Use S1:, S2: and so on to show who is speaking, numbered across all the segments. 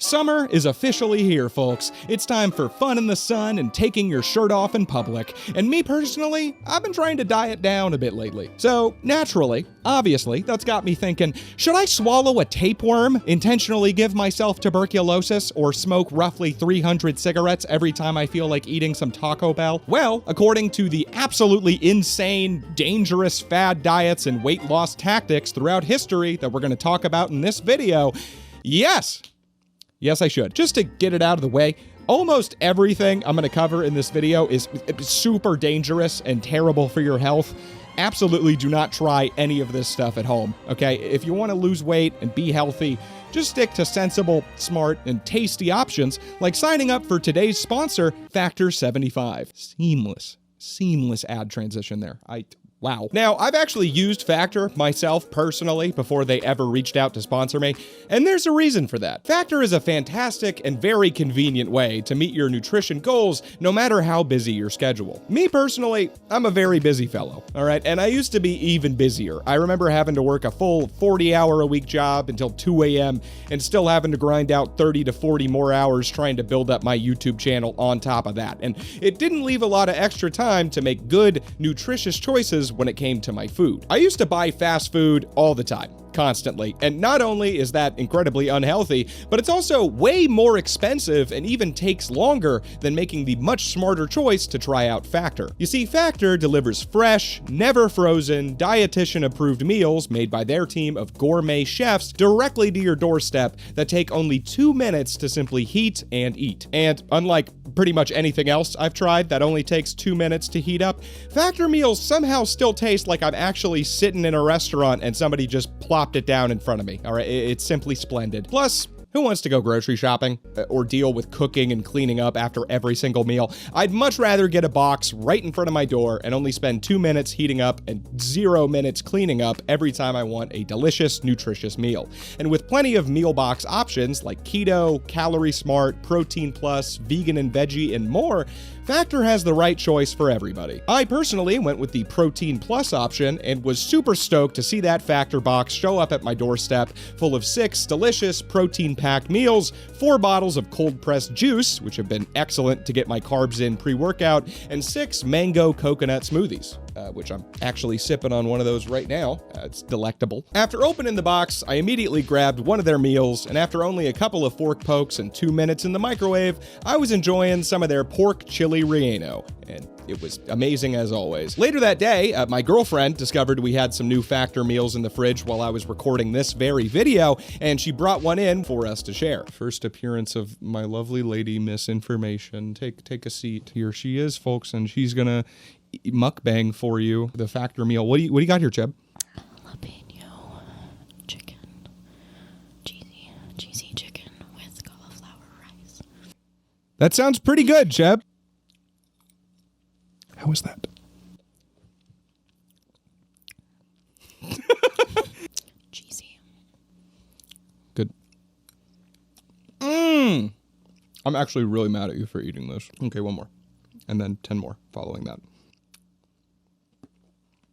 S1: Summer is officially here, folks. It's time for fun in the sun and taking your shirt off in public. And me personally, I've been trying to diet down a bit lately. So naturally, obviously, that's got me thinking, should I swallow a tapeworm, intentionally give myself tuberculosis, or smoke roughly 300 cigarettes every time I feel like eating some Taco Bell? Well, according to the absolutely insane, dangerous fad diets and weight loss tactics throughout history that we're going to talk about in this video, yes, I should. Just to get it out of the way, almost everything I'm going to cover in this video is super dangerous and terrible for your health. Absolutely do not try any of this stuff at home, okay? If you want to lose weight and be healthy, just stick to sensible, smart, and tasty options like signing up for today's sponsor, Factor 75. Seamless ad transition there. Wow. Now, I've actually used Factor myself personally before they ever reached out to sponsor me, and there's a reason for that. Factor is a fantastic and very convenient way to meet your nutrition goals no matter how busy your schedule. Me personally, I'm a very busy fellow, all right? And I used to be even busier. I remember having to work a full 40-hour-a-week job until 2 a.m. and still having to grind out 30 to 40 more hours trying to build up my YouTube channel on top of that. And it didn't leave a lot of extra time to make good, nutritious choices when it came to my food. I used to buy fast food all the time, constantly, and not only is that incredibly unhealthy, but it's also way more expensive and even takes longer than making the much smarter choice to try out Factor. You see, Factor delivers fresh, never frozen, dietitian-approved meals made by their team of gourmet chefs directly to your doorstep that take only 2 minutes to simply heat and eat. And unlike pretty much anything else I've tried that only takes 2 minutes to heat up, Factor meals somehow still taste like I'm actually sitting in a restaurant and somebody just plopped it down in front of me. All right, it's simply splendid. Plus, who wants to go grocery shopping or deal with cooking and cleaning up after every single meal? I'd much rather get a box right in front of my door and only spend 2 minutes heating up and 0 minutes cleaning up every time I want a delicious, nutritious meal. And with plenty of meal box options like keto, calorie smart, protein plus, vegan and veggie, and more, Factor has the right choice for everybody. I personally went with the Protein Plus option and was super stoked to see that Factor box show up at my doorstep full of 6 delicious protein-packed meals, 4 bottles of cold-pressed juice, which have been excellent to get my carbs in pre-workout, and 6 mango coconut smoothies, which I'm actually sipping on one of those right now. It's delectable. After opening the box, I immediately grabbed one of their meals, and after only a couple of fork pokes and 2 minutes in the microwave, I was enjoying some of their pork chili relleno, and it was amazing as always. Later that day, my girlfriend discovered we had some new Factor meals in the fridge while I was recording this very video, and she brought one in for us to share. First appearance of my lovely lady misinformation. Take a seat. Here she is, folks, and she's gonna mukbang for you the Factor meal. What do you got here, Cheb?
S2: Jalapeno chicken, cheesy chicken with cauliflower rice.
S1: That sounds pretty good, Cheb. How is that?
S2: Cheesy.
S1: Good. I'm actually really mad at you for eating this. Okay, one more. And then 10 more following that.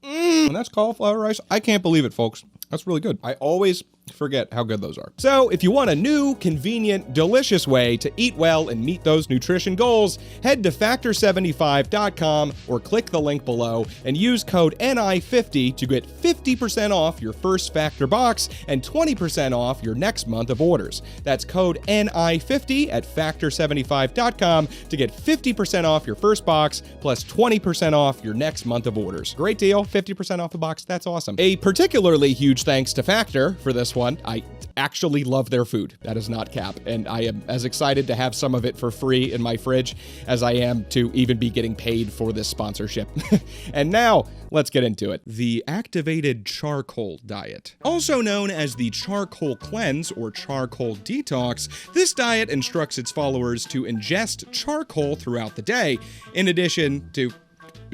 S1: And that's cauliflower rice. I can't believe it, folks. That's really good. I always forget how good those are. So if you want a new, convenient, delicious way to eat well and meet those nutrition goals, head to factor75.com or click the link below and use code NI50 to get 50% off your first Factor box and 20% off your next month of orders. That's code NI50 at factor75.com to get 50% off your first box plus 20% off your next month of orders. Great deal, 50% off the box. That's awesome. A particularly huge thanks to Factor for this one. I actually love their food. That is not cap. And I am as excited to have some of it for free in my fridge as I am to even be getting paid for this sponsorship. And now, let's get into it. The activated charcoal diet. Also known as the charcoal cleanse or charcoal detox, this diet instructs its followers to ingest charcoal throughout the day, in addition to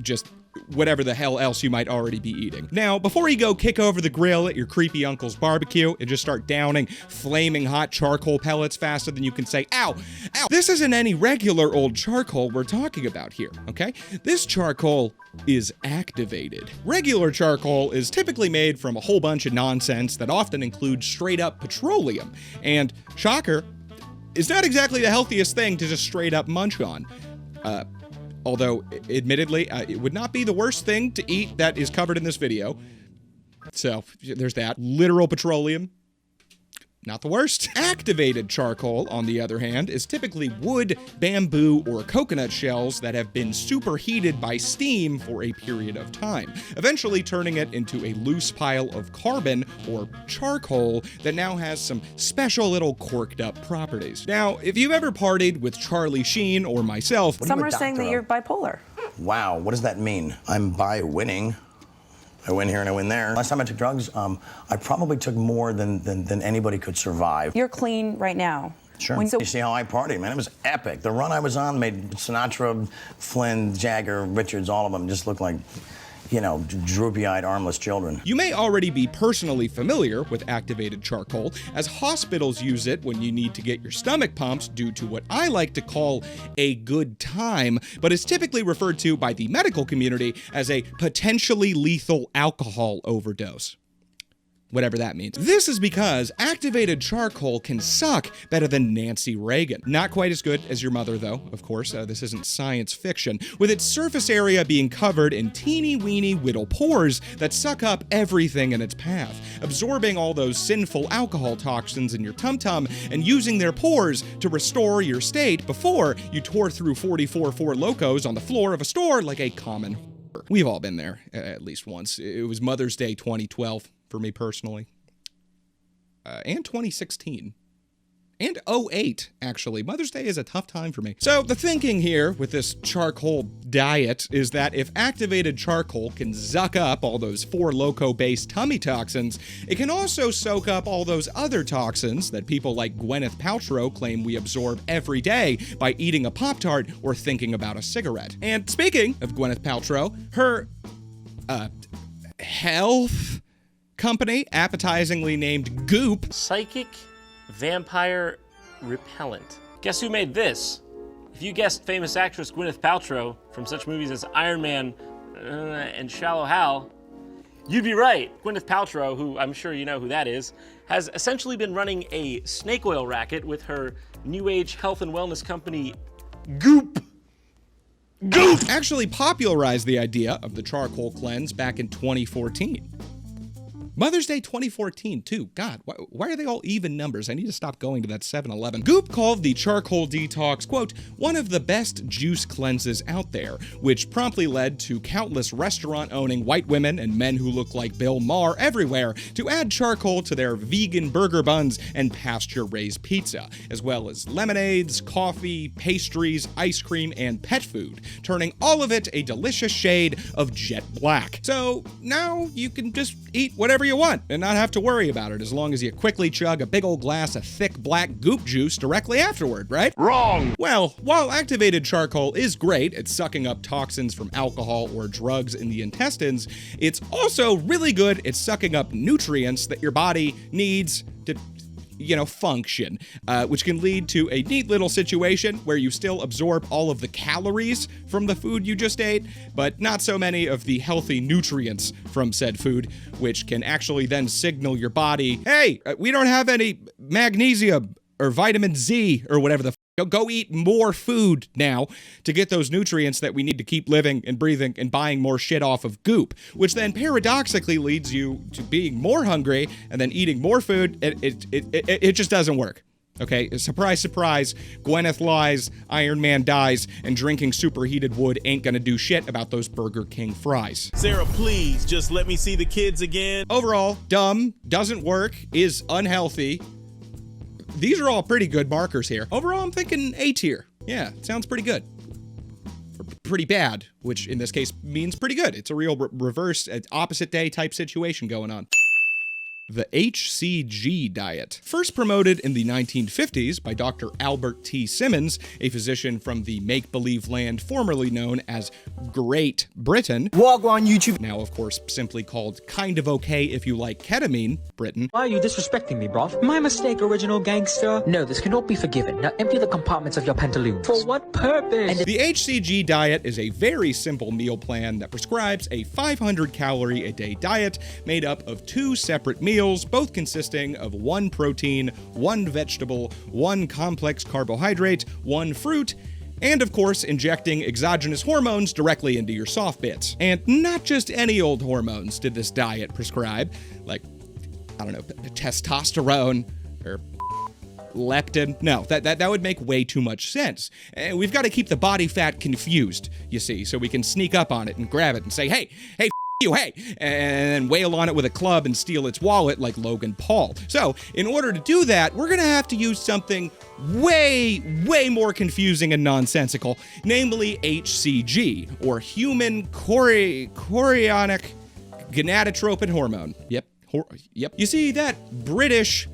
S1: just whatever the hell else you might already be eating. Now, before you go kick over the grill at your creepy uncle's barbecue and just start downing flaming hot charcoal pellets faster than you can say, ow, ow, this isn't any regular old charcoal we're talking about here, okay? This charcoal is activated. Regular charcoal is typically made from a whole bunch of nonsense that often includes straight up petroleum. And shocker, is not exactly the healthiest thing to just straight up munch on. Although, admittedly, it would not be the worst thing to eat that is covered in this video. So, there's that. Literal petroleum. Not the worst. Activated charcoal, on the other hand, is typically wood, bamboo, or coconut shells that have been superheated by steam for a period of time, eventually turning it into a loose pile of carbon, or charcoal, that now has some special little corked up properties. Now, if you've ever partied with Charlie Sheen or myself...
S3: Some are saying that you're bipolar.
S4: Wow, what does that mean? I'm bi-winning. I win here and I win there. Last time I took drugs, I probably took more than anybody could survive.
S3: You're clean right now.
S4: Sure. You see how I party, man? It was epic. The run I was on made Sinatra, Flynn, Jagger, Richards, all of them just look like, you know, droopy-eyed, armless children.
S1: You may already be personally familiar with activated charcoal, as hospitals use it when you need to get your stomach pumped due to what I like to call a good time, but is typically referred to by the medical community as a potentially lethal alcohol overdose. Whatever that means. This is because activated charcoal can suck better than Nancy Reagan. Not quite as good as your mother, though, of course. This isn't science fiction. With its surface area being covered in teeny-weeny whittle pores that suck up everything in its path, absorbing all those sinful alcohol toxins in your tum-tum and using their pores to restore your state before you tore through 44 Four Locos on the floor of a store like a common whore. We've all been there, at least once. It was Mother's Day 2012. For me personally, and 2016, and 2008, actually. Mother's Day is a tough time for me. So the thinking here with this charcoal diet is that if activated charcoal can zuck up all those Four Loko-based tummy toxins, it can also soak up all those other toxins that people like Gwyneth Paltrow claim we absorb every day by eating a Pop-Tart or thinking about a cigarette. And speaking of Gwyneth Paltrow, her, health company, appetizingly named Goop.
S5: Psychic vampire repellent. Guess who made this? If you guessed famous actress Gwyneth Paltrow from such movies as Iron Man and Shallow Hal, you'd be right. Gwyneth Paltrow, who I'm sure you know who that is, has essentially been running a snake oil racket with her new age health and wellness company, Goop. Goop!
S1: Actually popularized the idea of the charcoal cleanse back in 2014. Mother's Day 2014, too. God, why are they all even numbers? I need to stop going to that 7-Eleven. Goop called the charcoal detox, quote, one of the best juice cleanses out there, which promptly led to countless restaurant-owning white women and men who look like Bill Maher everywhere to add charcoal to their vegan burger buns and pasture-raised pizza, as well as lemonades, coffee, pastries, ice cream, and pet food, turning all of it a delicious shade of jet black. So now you can just eat whatever you want and not have to worry about it as long as you quickly chug a big old glass of thick black goop juice directly afterward, right?
S5: Wrong!
S1: Well, while activated charcoal is great at sucking up toxins from alcohol or drugs in the intestines, it's also really good at sucking up nutrients that your body needs to function, which can lead to a neat little situation where you still absorb all of the calories from the food you just ate, but not so many of the healthy nutrients from said food, which can actually then signal your body, hey, we don't have any magnesium or vitamin Z or whatever the go eat more food now to get those nutrients that we need to keep living and breathing and buying more shit off of Goop, which then paradoxically leads you to being more hungry and then eating more food. It just doesn't work. Okay, surprise, surprise, Gwyneth lies, Iron Man dies, and drinking superheated wood ain't gonna do shit about those Burger King fries.
S6: Sarah, please, just let me see the kids again.
S1: Overall, dumb, doesn't work, is unhealthy. These are all pretty good markers here. Overall, I'm thinking A tier. Yeah, sounds pretty good. Or pretty bad, which in this case means pretty good. It's a real reverse, opposite day type situation going on. The HCG diet. First promoted in the 1950s by Dr. Albert T. Simmons, a physician from the make-believe land formerly known as Great Britain.
S7: Walk on YouTube.
S1: Now, of course, simply called kind of okay if you like ketamine, Britain.
S7: Why are you disrespecting me, bruv? My mistake, original gangster. No, this cannot be forgiven. Now empty the compartments of your pantaloons. For what purpose?
S1: The HCG diet is a very simple meal plan that prescribes a 500-calorie-a-day diet made up of 2 separate meals meals, both consisting of 1 protein, 1 vegetable, 1 complex carbohydrate, 1 fruit, and of course, injecting exogenous hormones directly into your soft bits. And not just any old hormones did this diet prescribe, like, I don't know, testosterone or leptin. No, that would make way too much sense. And we've got to keep the body fat confused, you see, so we can sneak up on it and grab it and say, hey, you, hey, and wail on it with a club and steal its wallet like Logan Paul. So, in order to do that, we're gonna have to use something way more confusing and nonsensical, namely HCG, or human chorionic gonadotropin hormone. Yep. You see, that British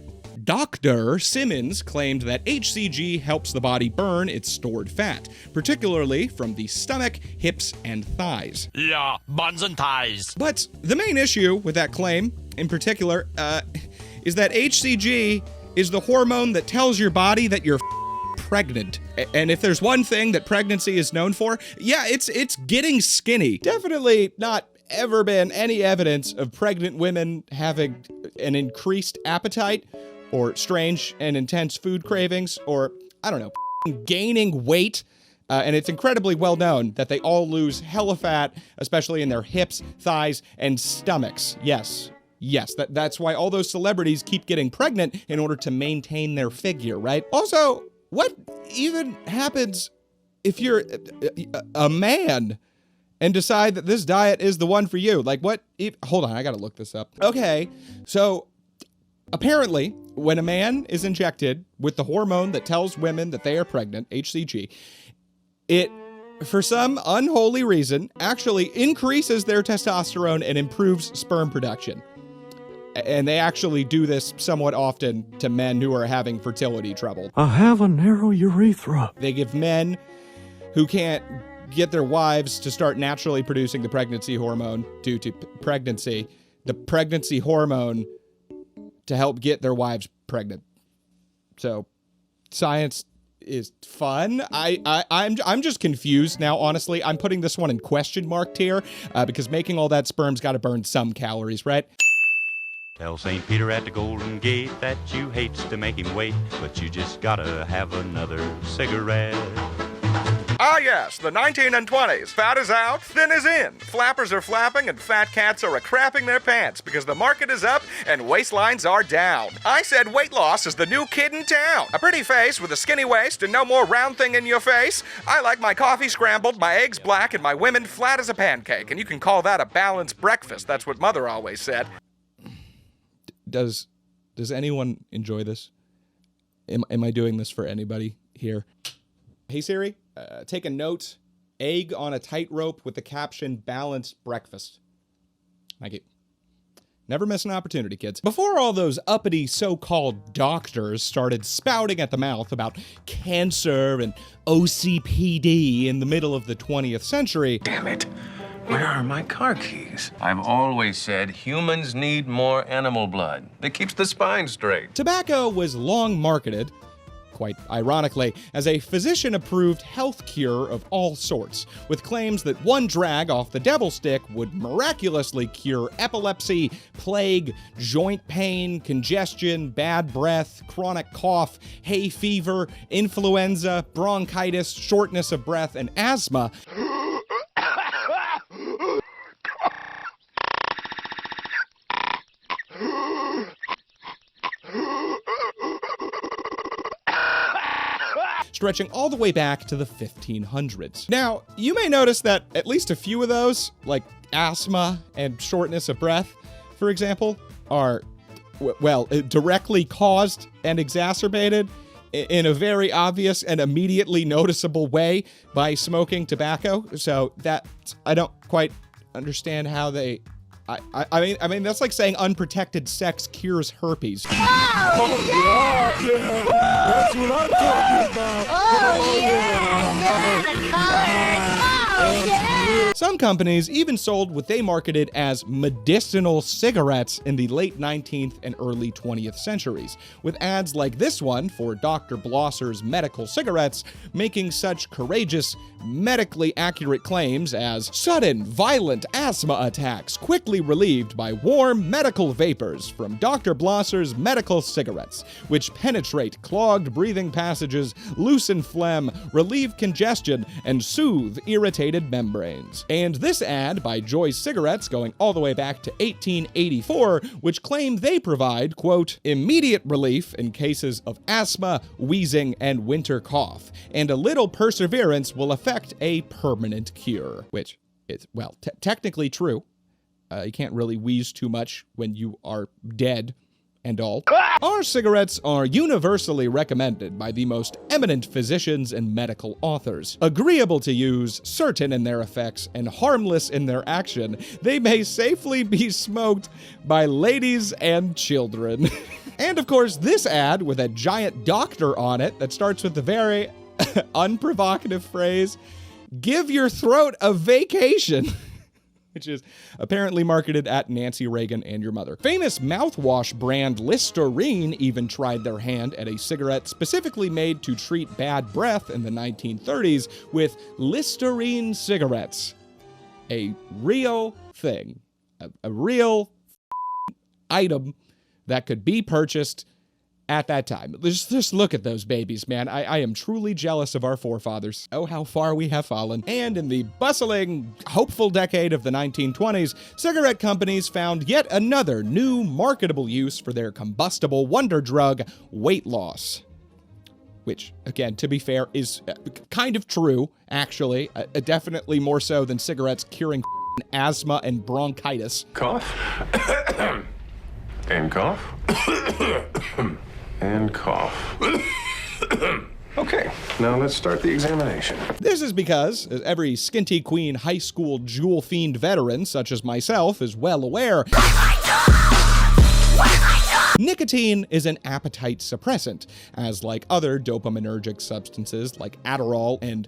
S1: Dr. Simmons claimed that HCG helps the body burn its stored fat, particularly from the stomach, hips, and thighs.
S8: Yeah, buns and thighs.
S1: But the main issue with that claim, in particular, is that HCG is the hormone that tells your body that you're pregnant. And if there's one thing that pregnancy is known for, yeah, it's getting skinny. Definitely not ever been any evidence of pregnant women having an increased appetite or strange and intense food cravings, or, I don't know, gaining weight. And it's incredibly well known that they all lose hella fat, especially in their hips, thighs, and stomachs. Yes, that's why all those celebrities keep getting pregnant in order to maintain their figure, right? Also, what even happens if you're a man and decide that this diet is the one for you? Like, what? Hold on, I gotta look this up. Okay, so apparently, when a man is injected with the hormone that tells women that they are pregnant, HCG, it, for some unholy reason, actually increases their testosterone and improves sperm production. And they actually do this somewhat often to men who are having fertility trouble.
S9: I have a narrow urethra.
S1: They give men who can't get their wives to start naturally producing the pregnancy hormone due to pregnancy, the pregnancy hormone to help get their wives pregnant. So, science is fun. I'm just confused now, honestly. I'm putting this one in question mark tier because making all that sperm's got to burn some calories, right?
S10: Tell St. Peter at the Golden Gate that you hates to make him wait, but you just gotta have another cigarette.
S1: Ah yes, the 19 and 20s. Fat is out, thin is in. Flappers are flapping and fat cats are a-crapping their pants because the market is up and waistlines are down. I said weight loss is the new kid in town. A pretty face with a skinny waist and no more round thing in your face. I like my coffee scrambled, my eggs black, and my women flat as a pancake. And you can call that a balanced breakfast. That's what Mother always said. Does anyone enjoy this? Am I doing this for anybody here? Hey Siri, take a note. Egg on a tightrope with the caption balanced breakfast. Thank you. Never miss an opportunity, kids. Before all those uppity so-called doctors started spouting at the mouth about cancer and OCPD in the middle of the 20th century.
S11: Damn it. Where are my car keys? I've always said humans need more animal blood. That keeps the spine straight.
S1: Tobacco was long marketed, quite ironically, as a physician-approved health cure of all sorts, with claims that one drag off the devil stick would miraculously cure epilepsy, plague, joint pain, congestion, bad breath, chronic cough, hay fever, influenza, bronchitis, shortness of breath, and asthma. Stretching all the way back to the 1500s. Now, you may notice that at least a few of those, like asthma and shortness of breath, for example, are, well, directly caused and exacerbated in a very obvious and immediately noticeable way by smoking tobacco. So that, I don't quite understand how they... I mean, that's like saying unprotected sex cures herpes.
S9: Oh, yeah! That's what I'm talking about!
S12: Oh, yeah!
S1: Some Some companies even sold what they marketed as medicinal cigarettes in the late 19th and early 20th centuries, with ads like this one for Dr. Blosser's medical cigarettes making such courageous, medically accurate claims as sudden, violent asthma attacks quickly relieved by warm medical vapors from Dr. Blosser's medical cigarettes, which penetrate clogged breathing passages, loosen phlegm, relieve congestion, and soothe irritated membranes. And this ad by Joy's Cigarettes going all the way back to 1884, which claim they provide, quote, immediate relief in cases of asthma, wheezing, and winter cough, and a little perseverance will effect a permanent cure, which is, well, technically true. You can't really wheeze too much when you are dead and all. Our cigarettes are universally recommended by the most eminent physicians and medical authors. Agreeable to use, certain in their effects, and harmless in their action, they may safely be smoked by ladies and children. And of course, this ad with a giant doctor on it that starts with the very unprovocative phrase, "Give your throat a vacation," which is apparently marketed at Nancy Reagan and your mother. Famous mouthwash brand Listerine even tried their hand at a cigarette specifically made to treat bad breath in the 1930s with Listerine cigarettes. A real thing. A real item that could be purchased at that time. Just look at those babies, man. I am truly jealous of our forefathers. Oh, how far we have fallen. And in the bustling, hopeful decade of the 1920s, cigarette companies found yet another new marketable use for their combustible wonder drug, weight loss. Which, again, to be fair, is kind of true, actually. Definitely more so than cigarettes curing asthma and bronchitis.
S11: Cough. And cough. And cough. Okay, now let's start the examination.
S1: This is because, as every Skinty Queen high school jewel fiend veteran, such as myself, is well aware, nicotine is an appetite suppressant, as like other dopaminergic substances like Adderall and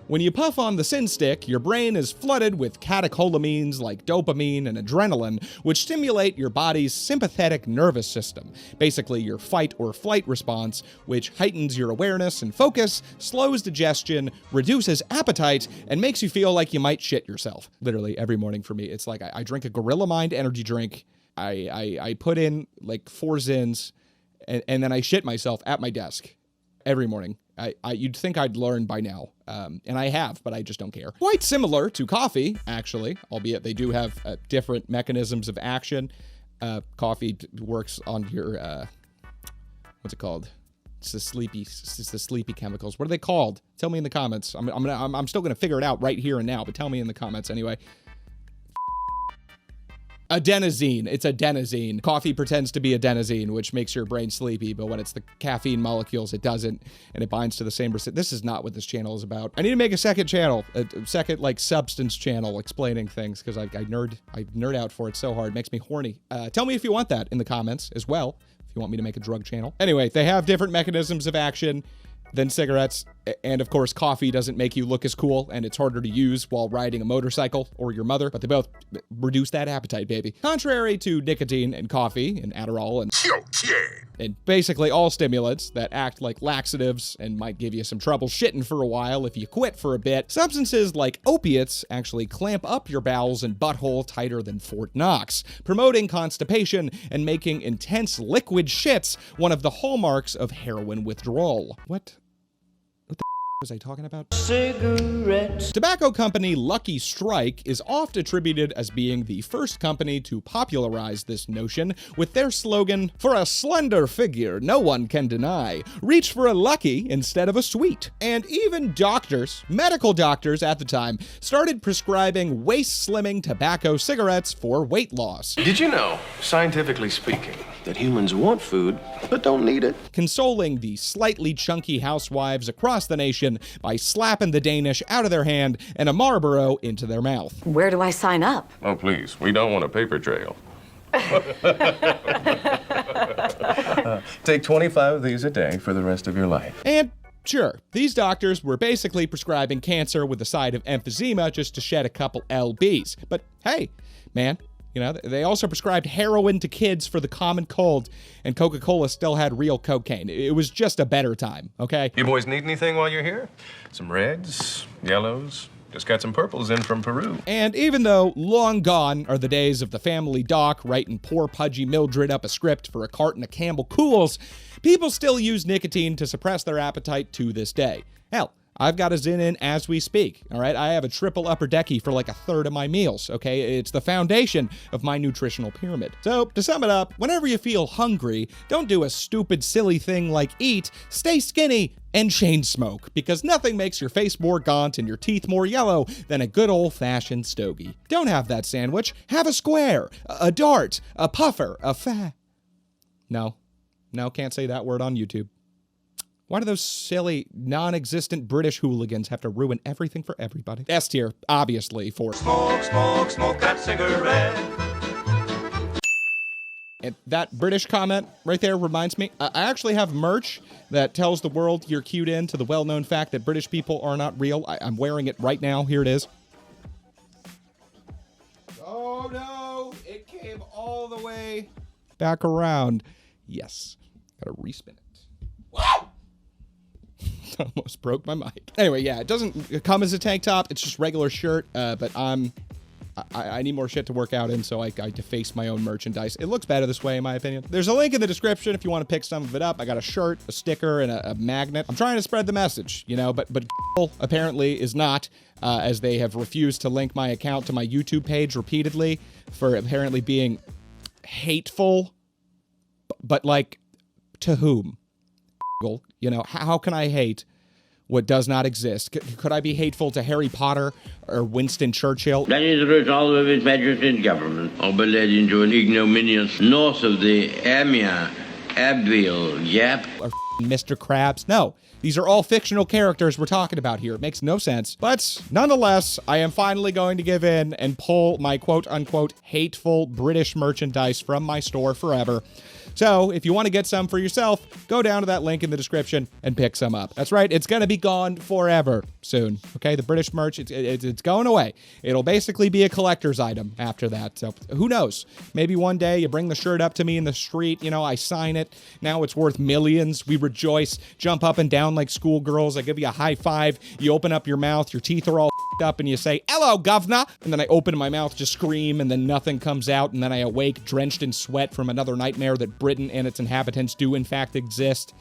S1: when you puff on the sin stick, your brain is flooded with catecholamines like dopamine and adrenaline, which stimulate your body's sympathetic nervous system, basically your fight or flight response, which heightens your awareness and focus, slows digestion, reduces appetite, and makes you feel like you might shit yourself. Literally every morning for me, it's like I drink a Gorilla Mind energy drink, I put in like 4 Zins, and then I shit myself at my desk every morning. You'd think I'd learn by now, and I have, but I just don't care. Quite similar to coffee, actually, albeit they do have different mechanisms of action. Coffee works on your, what's it called? It's the sleepy chemicals. What are they called? Tell me in the comments. I'm still gonna figure it out right here and now, but tell me in the comments anyway. Adenosine. It's adenosine. Coffee pretends to be adenosine, which makes your brain sleepy, but when it's the caffeine molecules, it doesn't, and it binds to the same receptor. This is not what this channel is about. I need to make a second channel, a second, like, substance channel explaining things, because I nerd out for it so hard. It makes me horny. Tell me if you want that in the comments as well, if you want me to make a drug channel. Anyway, they have different mechanisms of action than cigarettes, and of course coffee doesn't make you look as cool, and it's harder to use while riding a motorcycle or your mother, but they both reduce that appetite, baby. Contrary to nicotine and coffee and Adderall and basically all stimulants that act like laxatives and might give you some trouble shitting for a while if you quit for a bit, substances like opiates actually clamp up your bowels and butthole tighter than Fort Knox, promoting constipation and making intense liquid shits one of the hallmarks of heroin withdrawal. What the was I talking about? Cigarettes. Tobacco company Lucky Strike is oft attributed as being the first company to popularize this notion with their slogan, "For a slender figure no one can deny, reach for a Lucky instead of a sweet." And even doctors, medical doctors at the time, started prescribing waist-slimming tobacco cigarettes for weight loss.
S11: Did you know, scientifically speaking, that humans want food but don't need it?
S1: Consoling the slightly chunky housewives across the nation by slapping the Danish out of their hand and a Marlboro into their mouth.
S3: Where do I sign up?
S11: Oh, please, we don't want a paper trail. Take 25 of these a day for the rest of your life.
S1: And Sure, these doctors were basically prescribing cancer with a side of emphysema just to shed a couple lbs. But hey, man, you know, they also prescribed heroin to kids for the common cold, and Coca-Cola still had real cocaine. It was just a better time, okay?
S11: You boys need anything while you're here? Some reds, yellows, just got some purples in from Peru.
S1: And even though long gone are the days of the family doc writing poor pudgy Mildred up a script for a carton of Campbell Cools, people still use nicotine to suppress their appetite to this day. Hell, I've got a Zyn in as we speak, all right? I have a triple upper decky for like a third of my meals, okay? It's the foundation of my nutritional pyramid. So, to sum it up, whenever you feel hungry, don't do a stupid, silly thing like eat, stay skinny, and chain smoke, because nothing makes your face more gaunt and your teeth more yellow than a good old-fashioned stogie. Don't have that sandwich. Have a square, a dart, a puffer, a No, can't say that word on YouTube. Why do those silly, non-existent British hooligans have to ruin everything for everybody? S tier, obviously, for
S9: Smoke, smoke, smoke that cigarette.
S1: And that British comment right there reminds me, I actually have merch that tells the world you're cued in to the well-known fact that British people are not real. I'm wearing it right now. Here it is. Oh no, it came all the way back around. Yes, gotta respin it. Wow! Almost broke my mic. Anyway, yeah, it doesn't come as a tank top. It's just regular shirt, but I need more shit to work out in, so I deface my own merchandise. It looks better this way, in my opinion. There's a link in the description if you want to pick some of it up. I got a shirt, a sticker, and a magnet. I'm trying to spread the message, you know, but apparently is not, as they have refused to link my account to my YouTube page repeatedly for apparently being hateful, but like, to whom? You know, how can I hate what does not exist? Could I be hateful to Harry Potter or Winston Churchill?
S12: That is the result of His Majesty's government. I'll be led into an ignominious north of the Amiens, Abbeville Gap.
S1: Or Mr. Krabs. No, these are all fictional characters we're talking about here. It makes no sense. But nonetheless, I am finally going to give in and pull my quote-unquote hateful British merchandise from my store forever. So if you want to get some for yourself, go down to that link in the description and pick some up. That's right, it's going to be gone forever soon. Okay, the British merch, it's going away. It'll basically be a collector's item after that. So who knows? Maybe one day you bring the shirt up to me in the street, you know, I sign it. Now it's worth millions. We rejoice, jump up and down like schoolgirls. I give you a high five. You open up your mouth, your teeth are all up, and you say, "Hello, governor." And then I open my mouth to scream, and then nothing comes out, and then I awake drenched in sweat from another nightmare that Britain and its inhabitants do in fact exist,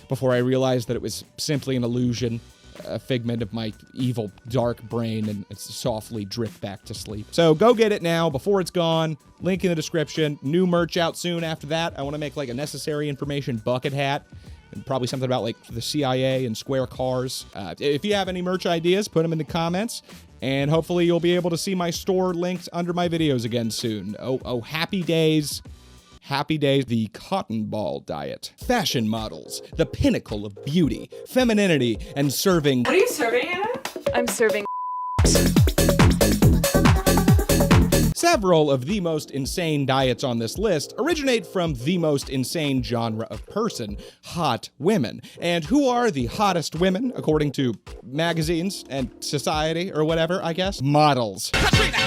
S1: before I realized that it was simply an illusion, a figment of my evil, dark brain, and softly drift back to sleep. So go get it now before it's gone. Link in the description. New merch out soon after that. I want to make like a necessary information bucket hat, and probably something about like the CIA and square cars. If you have any merch ideas, put them in the comments, and hopefully you'll be able to see my store linked under my videos again soon. Oh, happy days. Happy days. The cotton ball diet. Fashion models, the pinnacle of beauty, femininity, and serving.
S13: What are you serving, Anna? I'm serving.
S1: Several of the most insane diets on this list originate from the most insane genre of person, hot women. And who are the hottest women, according to magazines and society or whatever, I guess? Models. Katrina!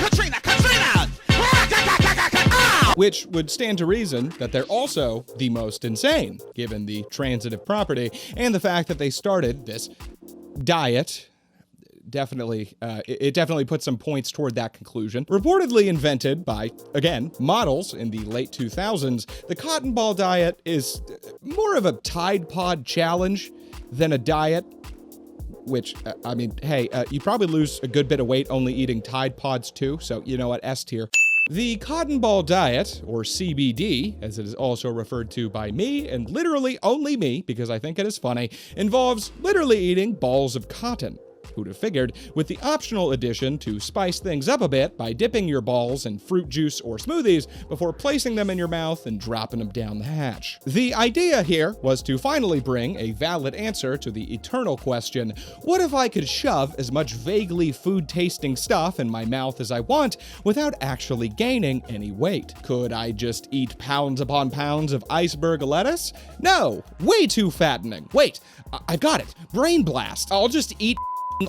S1: Which would stand to reason that they're also the most insane, given the transitive property and the fact that they started this diet. It definitely puts some points toward that conclusion. Reportedly invented by, again, models in the late 2000s, the cotton ball diet is more of a Tide Pod challenge than a diet, which, I mean, hey, you probably lose a good bit of weight only eating Tide Pods too, so you know what, S tier. The cotton ball diet, or CBD, as it is also referred to by me, and literally only me, because I think it is funny, involves literally eating balls of cotton. Who'd have figured, with the optional addition to spice things up a bit by dipping your balls in fruit juice or smoothies before placing them in your mouth and dropping them down the hatch. The idea here was to finally bring a valid answer to the eternal question, what if I could shove as much vaguely food-tasting stuff in my mouth as I want without actually gaining any weight? Could I just eat pounds upon pounds of iceberg lettuce? No, way too fattening. Wait, I've got it. Brain blast. I'll just eat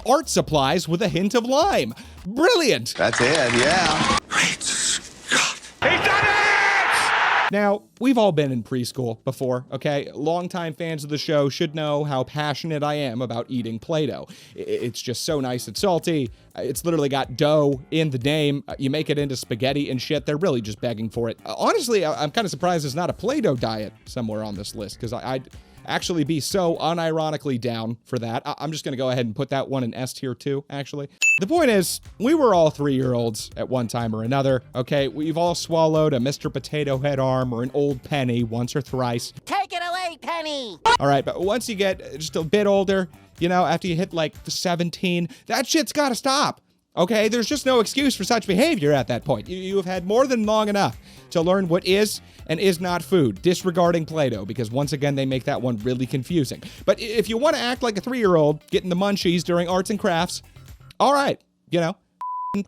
S1: art supplies with a hint of lime. Brilliant.
S9: That's it, yeah. Great Scott. He's done it!
S1: Now, we've all been in preschool before, okay? Longtime fans of the show should know how passionate I am about eating Play-Doh. It's just so nice and salty. It's literally got dough in the name. You make it into spaghetti and shit. They're really just begging for it. Honestly, I'm kind of surprised there's not a Play-Doh diet somewhere on this list, because I'd actually be so unironically down for that. I'm just going to go ahead and put that one in S tier too, actually. The point is, we were all 3-year-olds at one time or another, okay? We've all swallowed a Mr. Potato Head arm or an old penny once or thrice.
S14: Take it away, Penny!
S1: All right, but once you get just a bit older, you know, after you hit like 17, that shit's got to stop. Okay, there's just no excuse for such behavior at that point. You have had more than long enough to learn what is and is not food, disregarding Play-Doh, because once again, they make that one really confusing. But if you want to act like a 3-year-old, getting the munchies during arts and crafts, all right, you know,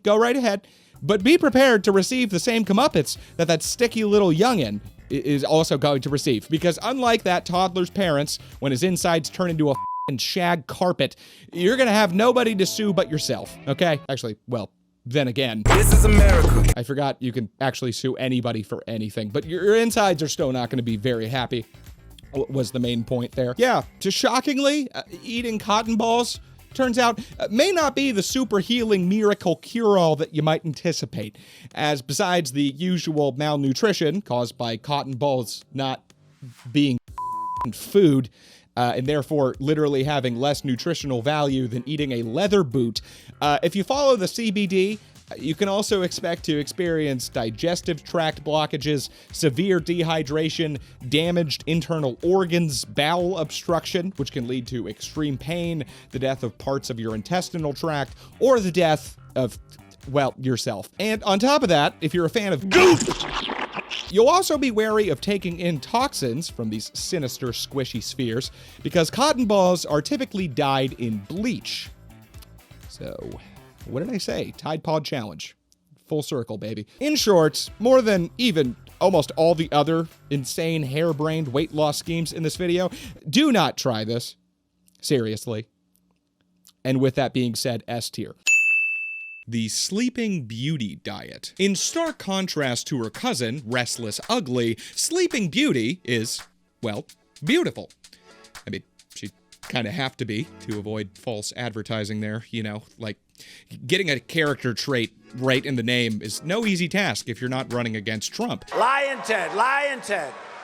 S1: go right ahead. But be prepared to receive the same comeuppance that sticky little youngin' is also going to receive. Because unlike that toddler's parents, when his insides turn into a and shag carpet, you're gonna have nobody to sue but yourself, okay? Actually, well, then again,
S9: this is America.
S1: I forgot you can actually sue anybody for anything, but your insides are still not gonna be very happy, was the main point there. Yeah, just shockingly, eating cotton balls turns out may not be the super healing miracle cure-all that you might anticipate, as besides the usual malnutrition caused by cotton balls not being food, and therefore literally having less nutritional value than eating a leather boot. If you follow the CBD, you can also expect to experience digestive tract blockages, severe dehydration, damaged internal organs, bowel obstruction, which can lead to extreme pain, the death of parts of your intestinal tract, or the death of, well, yourself. And on top of that, if you're a fan of goof, you'll also be wary of taking in toxins from these sinister, squishy spheres, because cotton balls are typically dyed in bleach. So, what did I say? Tide Pod Challenge. Full circle, baby. In short, more than even almost all the other insane, harebrained weight loss schemes in this video, do not try this. Seriously. And with that being said, S tier. The Sleeping Beauty diet. In stark contrast to her cousin, Restless Ugly, Sleeping Beauty is, well, beautiful. I mean, she'd kind of have to be to avoid false advertising there, you know, like getting a character trait right in the name is no easy task if you're not running against Trump.
S15: Lion Ted,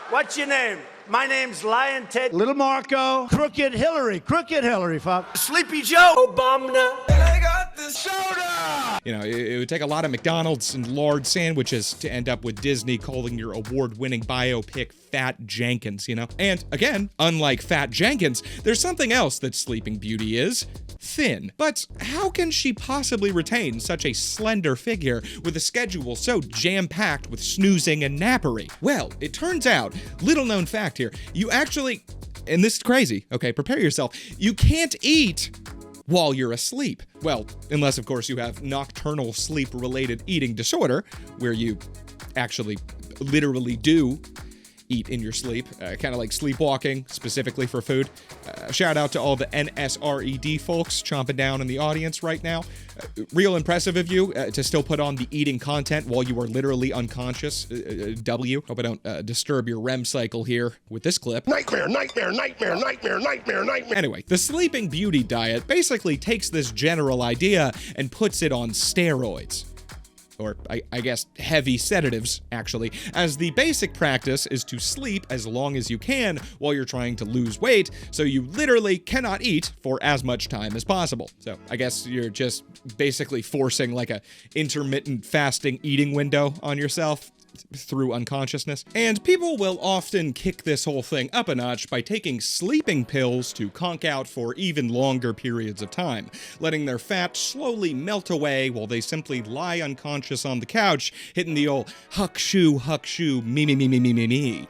S15: what's your name? My name's Lion Ted. Little Marco. Crooked Hillary, fuck. Sleepy Joe. Obama. And I got the soda.
S1: You know, it would take a lot of McDonald's and lard sandwiches to end up with Disney calling your award-winning biopic Fat Jenkins, you know? And again, unlike Fat Jenkins, there's something else that Sleeping Beauty is. Thin. But how can she possibly retain such a slender figure with a schedule so jam-packed with snoozing and nappery? Well, it turns out, little known fact here, you actually, and this is crazy, okay, prepare yourself, you can't eat while you're asleep. Well, unless of course you have nocturnal sleep-related eating disorder, where you actually literally do eat in your sleep, kind of like sleepwalking, specifically for food. Shout out to all the NSRED folks chomping down in the audience right now. Real impressive of you to still put on the eating content while you are literally unconscious. W. Hope I don't disturb your REM cycle here with this clip.
S9: Nightmare.
S1: Anyway, the Sleeping Beauty diet basically takes this general idea and puts it on steroids. Or I guess heavy sedatives, actually, as the basic practice is to sleep as long as you can while you're trying to lose weight, so you literally cannot eat for as much time as possible. So I guess you're just basically forcing like a intermittent fasting eating window on yourself. through unconsciousness. And people will often kick this whole thing up a notch by taking sleeping pills to conk out for even longer periods of time, letting their fat slowly melt away while they simply lie unconscious on the couch, hitting the old huck shoo, me,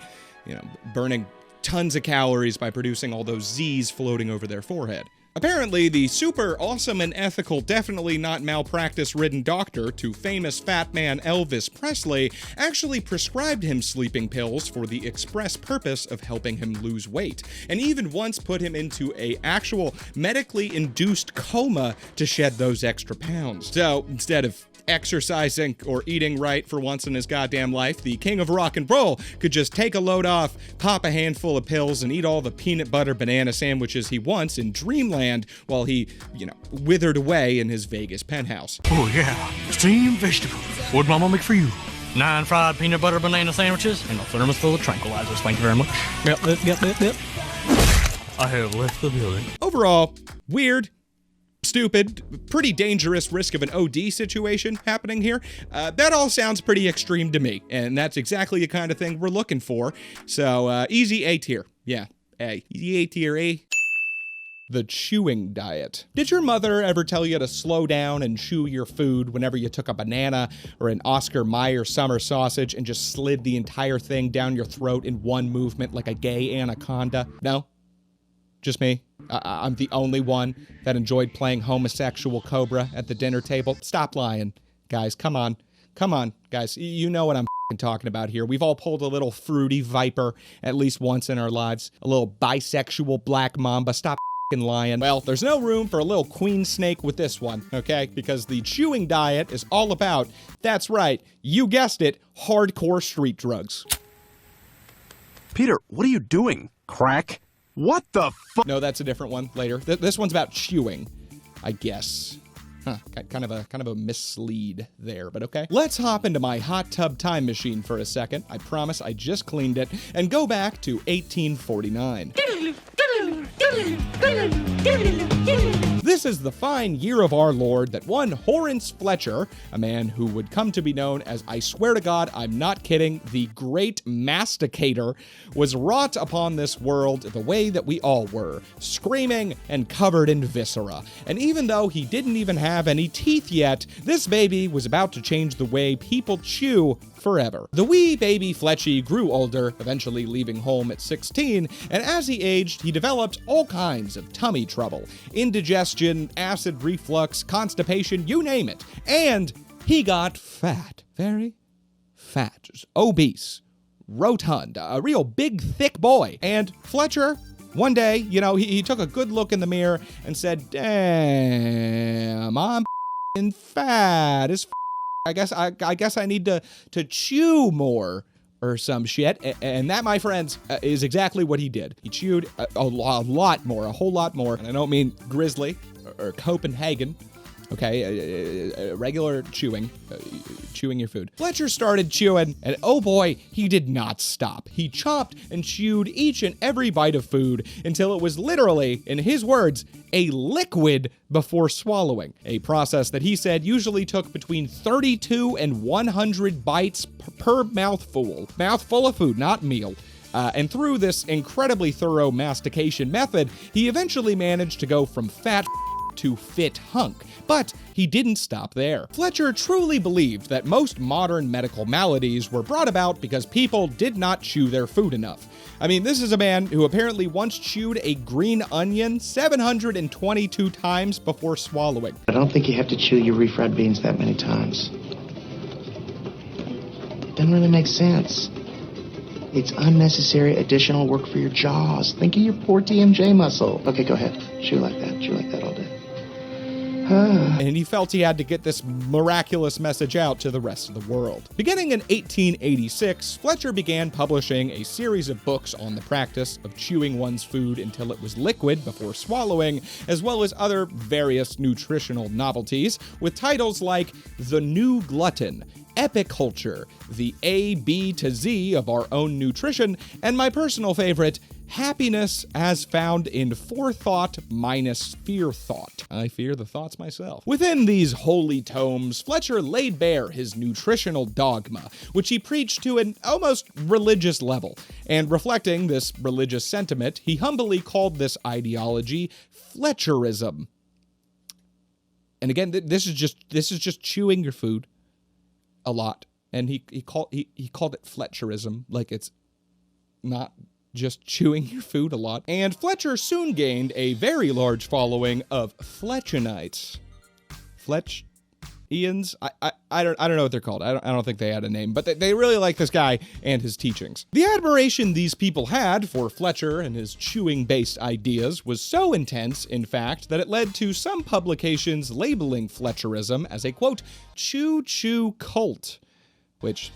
S1: burning tons of calories by producing all those Z's floating over their forehead. Apparently, the super awesome and ethical, definitely not malpractice-ridden doctor to famous fat man Elvis Presley actually prescribed him sleeping pills for the express purpose of helping him lose weight, and even once put him into a actual medically induced coma to shed those extra pounds. So, instead of exercising or eating right for once in his goddamn life, the king of rock and roll could just take a load off, pop a handful of pills, and eat all the peanut butter banana sandwiches he wants in dreamland while he, withered away in his Vegas penthouse.
S8: Oh yeah, steamed vegetables. What'd Mama make for you? 9 fried peanut butter banana sandwiches and a thermos full of tranquilizers. Thank you very much. Yep. I have left the building.
S1: Overall, weird, stupid, pretty dangerous risk of an OD situation happening here. That all sounds pretty extreme to me, and that's exactly the kind of thing we're looking for. So, easy A tier. Yeah, A. Easy A tier, A. The chewing diet. Did your mother ever tell you to slow down and chew your food whenever you took a banana or an Oscar Mayer summer sausage and just slid the entire thing down your throat in one movement like a gay anaconda? No? Just me? I'm the only one that enjoyed playing homosexual Cobra at the dinner table? Stop lying, guys. Come on, guys. You know what I'm talking about here. We've all pulled a little fruity viper at least once in our lives. A little bisexual black mamba. Stop lying. Well, there's no room for a little queen snake with this one, okay? Because the chewing diet is all about, that's right, you guessed it, hardcore street drugs.
S14: Peter, what are you doing? Crack? What the fuck?
S1: No, that's a different one later. This one's about chewing, I guess. Huh, kind of a mislead there, but okay. Let's hop into my hot tub time machine for a second. I promise I just cleaned it, and go back to 1849. This is the fine year of our Lord that one Horace Fletcher, a man who would come to be known as, I swear to God, I'm not kidding, the Great Masticator, was wrought upon this world the way that we all were, screaming and covered in viscera. And even though he didn't even have any teeth yet, this baby was about to change the way people chew forever. The wee baby Fletchy grew older, eventually leaving home at 16, and as he aged, he developed all kinds of tummy trouble, indigestion, acid reflux, constipation, you name it. And he got fat, very fat, just obese, rotund, a real big, thick boy. And Fletcher, one day, he took a good look in the mirror and said, damn, I'm fat as I guess I need to chew more or some shit. And that, my friends, is exactly what he did. He chewed a lot more, a whole lot more. And I don't mean Grizzly or Copenhagen. Okay, regular chewing your food. Fletcher started chewing, and oh boy, he did not stop. He chopped and chewed each and every bite of food until it was literally, in his words, a liquid before swallowing. A process that he said usually took between 32 and 100 bites per mouthful. Mouthful of food, not meal. And through this incredibly thorough mastication method, he eventually managed to go from fat to fit hunk. But he didn't stop there. Fletcher truly believed that most modern medical maladies were brought about because people did not chew their food enough. I mean, this is a man who apparently once chewed a green onion 722 times before swallowing.
S16: I don't think you have to chew your refried beans that many times. Doesn't really make sense. It's unnecessary additional work for your jaws. Think of your poor TMJ muscle. Okay, go ahead. Chew like that all day.
S1: And he felt he had to get this miraculous message out to the rest of the world. Beginning in 1886, Fletcher began publishing a series of books on the practice of chewing one's food until it was liquid before swallowing, as well as other various nutritional novelties, with titles like The New Glutton, Epiculture, the A, B to Z of our own nutrition, and my personal favorite, happiness as found in forethought minus fear thought. I fear the thoughts myself. Within these holy tomes, Fletcher laid bare his nutritional dogma, which he preached to an almost religious level. And reflecting this religious sentiment, he humbly called this ideology Fletcherism. And again, this is just chewing your food a lot. And he called it Fletcherism, like it's not just chewing your food a lot. And Fletcher soon gained a very large following of Fletchenites. Fletchians? I don't know what they're called. I don't think they had a name, but they really like this guy and his teachings. The admiration these people had for Fletcher and his chewing-based ideas was so intense, in fact, that it led to some publications labeling Fletcherism as a, quote, chew-chew cult, which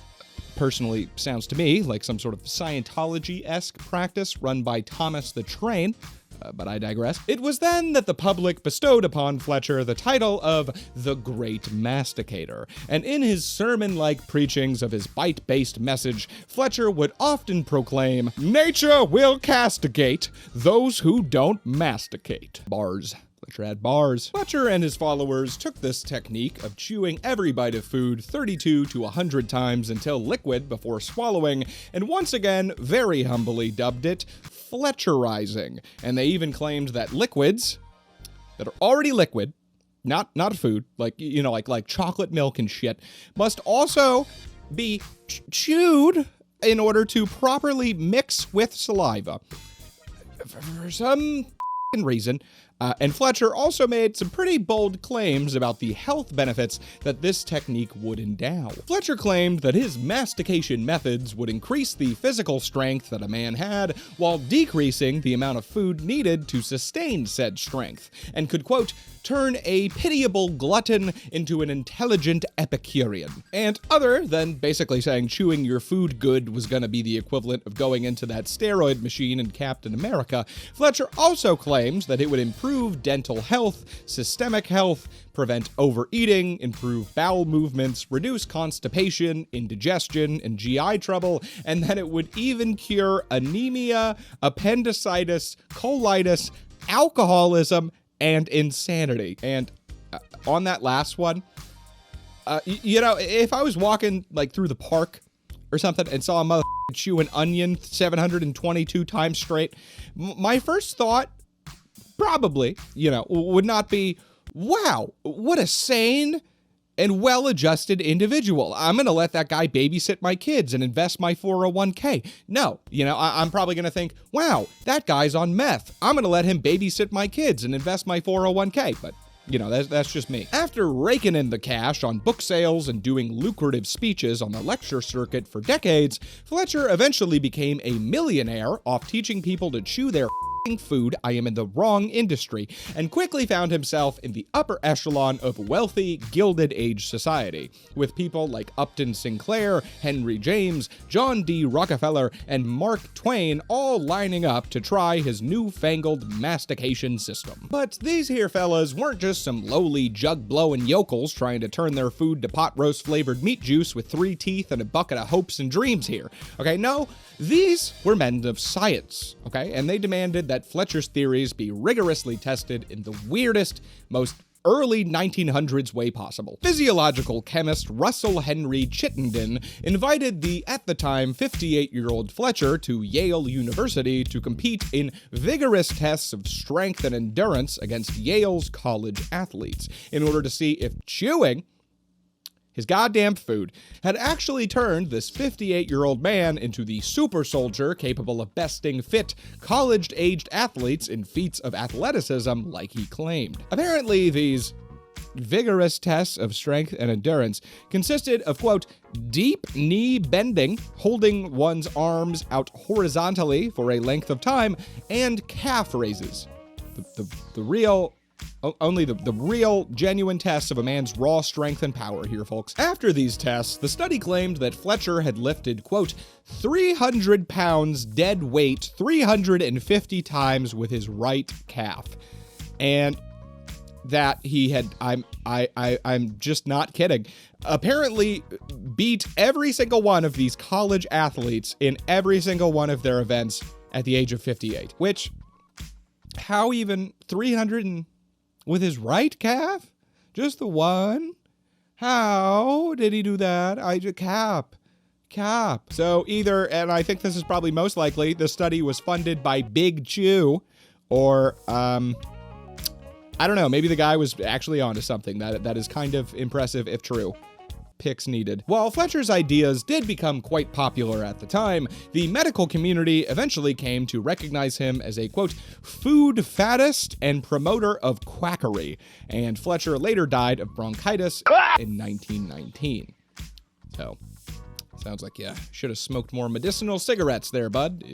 S1: personally sounds to me like some sort of Scientology-esque practice run by Thomas the Train, but I digress. It was then that the public bestowed upon Fletcher the title of the Great Masticator, and in his sermon-like preachings of his bite-based message, Fletcher would often proclaim, "Nature will castigate those who don't masticate." Bars. Fletcher had bars. Fletcher and his followers took this technique of chewing every bite of food 32 to 100 times until liquid before swallowing, and once again, very humbly dubbed it Fletcherizing. And they even claimed that liquids that are already liquid, not food, like, you know, like chocolate milk and shit, must also be chewed in order to properly mix with saliva. For some reason. And Fletcher also made some pretty bold claims about the health benefits that this technique would endow. Fletcher claimed that his mastication methods would increase the physical strength that a man had while decreasing the amount of food needed to sustain said strength, and could, quote, turn a pitiable glutton into an intelligent Epicurean. And other than basically saying chewing your food good was gonna be the equivalent of going into that steroid machine in Captain America, Fletcher also claims that it would improve dental health, systemic health, prevent overeating, improve bowel movements, reduce constipation, indigestion, and GI trouble, and that it would even cure anemia, appendicitis, colitis, alcoholism, and insanity. And on that last one, you know, if I was walking like through the park or something and saw a mother chew an onion 722 times straight, my first thought probably, you know, would not be, wow, what a sane and well-adjusted individual. I'm going to let that guy babysit my kids and invest my 401k. No, you know, I'm probably going to think, wow, that guy's on meth. I'm going to let him babysit my kids and invest my 401k. But, you know, that's just me. After raking in the cash on book sales and doing lucrative speeches on the lecture circuit for decades, Fletcher eventually became a millionaire off teaching people to chew their food. I am in the wrong industry, and quickly found himself in the upper echelon of wealthy Gilded Age society, with people like Upton Sinclair, Henry James, John D. Rockefeller, and Mark Twain all lining up to try his newfangled mastication system. But these here fellas weren't just some lowly jug-blowing yokels trying to turn their food to pot roast flavored meat juice with 3 teeth and a bucket of hopes and dreams here. Okay, no, these were men of science, okay, and they demanded that Fletcher's theories be rigorously tested in the weirdest, most early 1900s way possible. Physiological chemist Russell Henry Chittenden invited the, at the time, 58-year-old Fletcher to Yale University to compete in vigorous tests of strength and endurance against Yale's college athletes in order to see if chewing his goddamn food had actually turned this 58-year-old man into the super soldier capable of besting fit, college-aged athletes in feats of athleticism like he claimed. Apparently, these vigorous tests of strength and endurance consisted of, quote, deep knee bending, holding one's arms out horizontally for a length of time, and calf raises. Only the real, genuine tests of a man's raw strength and power here, folks. After these tests, the study claimed that Fletcher had lifted, quote, 300 pounds dead weight 350 times with his right calf. And that he had, I'm just not kidding, apparently beat every single one of these college athletes in every single one of their events at the age of 58. Which, how even 300 and with his right calf? Just the one? How did he do that? Cap. So either, and I think this is probably most likely, the study was funded by Big Chew, or, I don't know, maybe the guy was actually onto something. That is kind of impressive if true. Pics needed. While Fletcher's ideas did become quite popular at the time, the medical community eventually came to recognize him as a, quote, food faddist and promoter of quackery, and Fletcher later died of bronchitis in 1919. So, sounds like you should have smoked more medicinal cigarettes there, bud.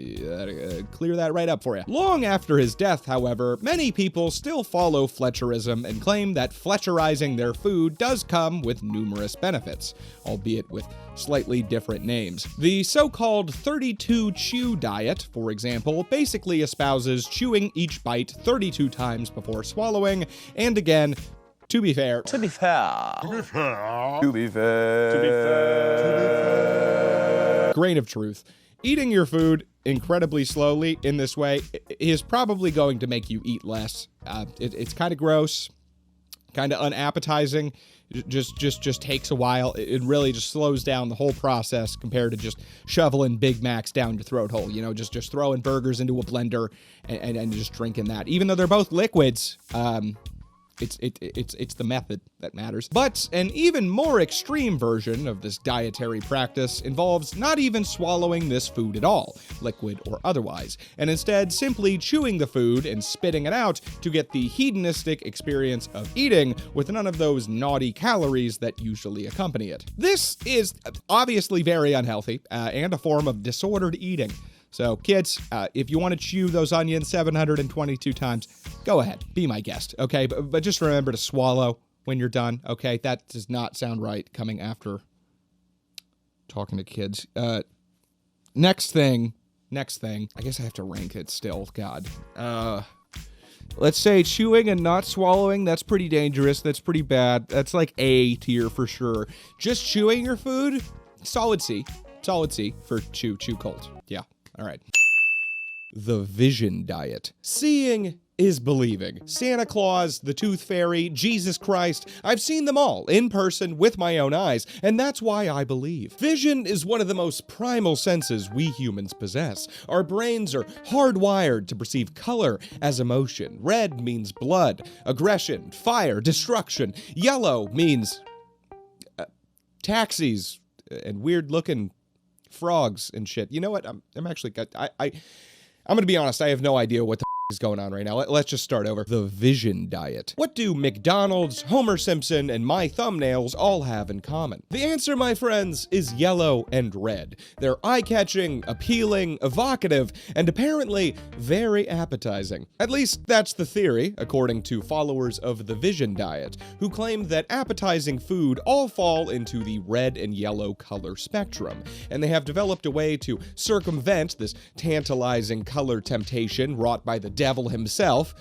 S1: Clear that right up for you. Long after his death, however, many people still follow Fletcherism and claim that Fletcherizing their food does come with numerous benefits, albeit with slightly different names. The so-called 32 chew diet, for example, basically espouses chewing each bite 32 times before swallowing, and again, to be fair, grain of truth. Eating your food incredibly slowly in this way is probably going to make you eat less. It's kind of gross, kind of unappetizing. Just takes a while. It really just slows down the whole process compared to just shoveling Big Macs down your throat hole. You know, just throwing burgers into a blender and just drinking that. Even though they're both liquids, it's the method that matters. But an even more extreme version of this dietary practice involves not even swallowing this food at all, liquid or otherwise, and instead simply chewing the food and spitting it out to get the hedonistic experience of eating with none of those naughty calories that usually accompany it. This is obviously very unhealthy and a form of disordered eating. So, kids, if you want to chew those onions 722 times, go ahead, be my guest, okay? But just remember to swallow when you're done, okay? That does not sound right coming after talking to kids. Next thing. I guess I have to rank it still, God. Let's say chewing and not swallowing, that's pretty dangerous, that's pretty bad. That's like A tier for sure. Just chewing your food, solid C. Solid C for chew cold. Yeah. All right. The vision diet. Seeing is believing. Santa Claus, the Tooth Fairy, Jesus Christ, I've seen them all in person with my own eyes, and that's why I believe. Vision is one of the most primal senses we humans possess. Our brains are hardwired to perceive color as emotion. Red means blood, aggression, fire, destruction. Yellow means taxis and weird-looking frogs and shit. You know what? I'm actually, I'm gonna be honest, I have no idea what the is going on right now. Let's just start over. The vision diet. What do McDonald's, Homer Simpson, and my thumbnails all have in common? The answer, my friends, is yellow and red. They're eye-catching, appealing, evocative, and apparently very appetizing. At least that's the theory, according to followers of the vision diet, who claim that appetizing food all fall into the red and yellow color spectrum, and they have developed a way to circumvent this tantalizing color temptation wrought by the devil himself,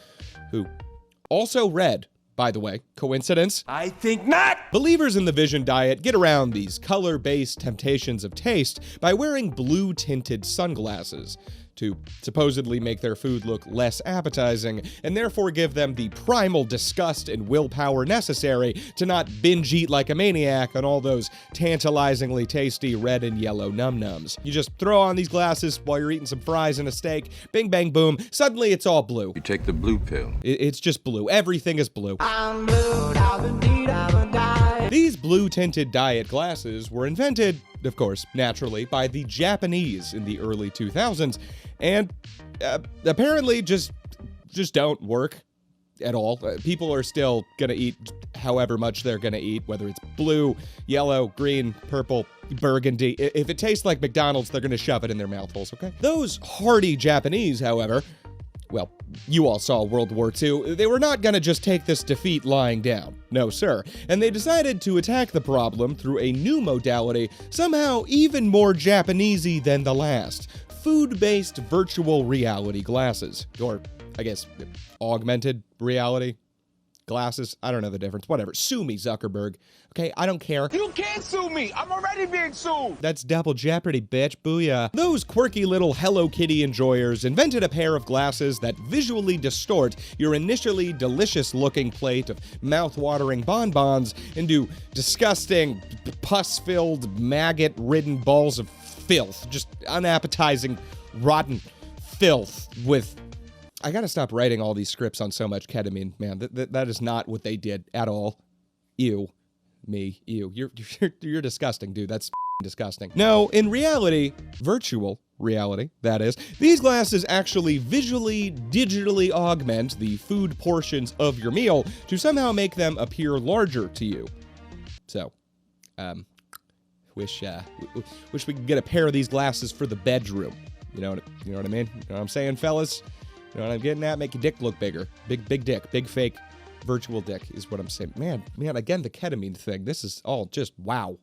S1: who also red, by the way. Coincidence? I think not! Believers in the vision diet get around these color-based temptations of taste by wearing blue-tinted sunglasses to supposedly make their food look less appetizing, and therefore give them the primal disgust and willpower necessary to not binge eat like a maniac on all those tantalizingly tasty red and yellow num-nums. You just throw on these glasses while you're eating some fries and a steak, bing bang boom, suddenly it's all blue.
S11: You take the blue pill.
S1: It's just blue. Everything is blue.
S9: I'm blue, I've died.
S1: These blue-tinted diet glasses were invented, of course, naturally, by the Japanese in the early 2000s, and apparently just don't work at all. People are still gonna eat however much they're gonna eat, whether it's blue, yellow, green, purple, burgundy. If it tastes like McDonald's, they're gonna shove it in their mouth holes, okay? Those hardy Japanese, however, well, you all saw World War II. They were not gonna just take this defeat lying down. No, sir. And they decided to attack the problem through a new modality, somehow even more Japanesey than the last. Food-based virtual reality glasses. Or, I guess, augmented reality. glasses. I don't know the difference. Whatever. Sue me, Zuckerberg. Okay, I don't care.
S9: You can't sue me. I'm already being sued.
S1: That's double jeopardy, bitch. Booyah. Those quirky little Hello Kitty enjoyers invented a pair of glasses that visually distort your initially delicious-looking plate of mouth-watering bonbons into disgusting, pus-filled, maggot-ridden balls of filth. Just unappetizing, rotten filth with... I gotta stop writing all these scripts on so much ketamine, man. That is not what they did at all. Ew. Me. Ew. You're disgusting, dude. That's disgusting. No, in reality, virtual reality, that is, these glasses actually visually, digitally augment the food portions of your meal to somehow make them appear larger to you. So, wish we could get a pair of these glasses for the bedroom. You know what I mean? You know what I'm saying, fellas? You know what I'm getting at? Make your dick look bigger. Big dick. Big fake virtual dick is what I'm saying. Man, again, the ketamine thing. This is all just wow.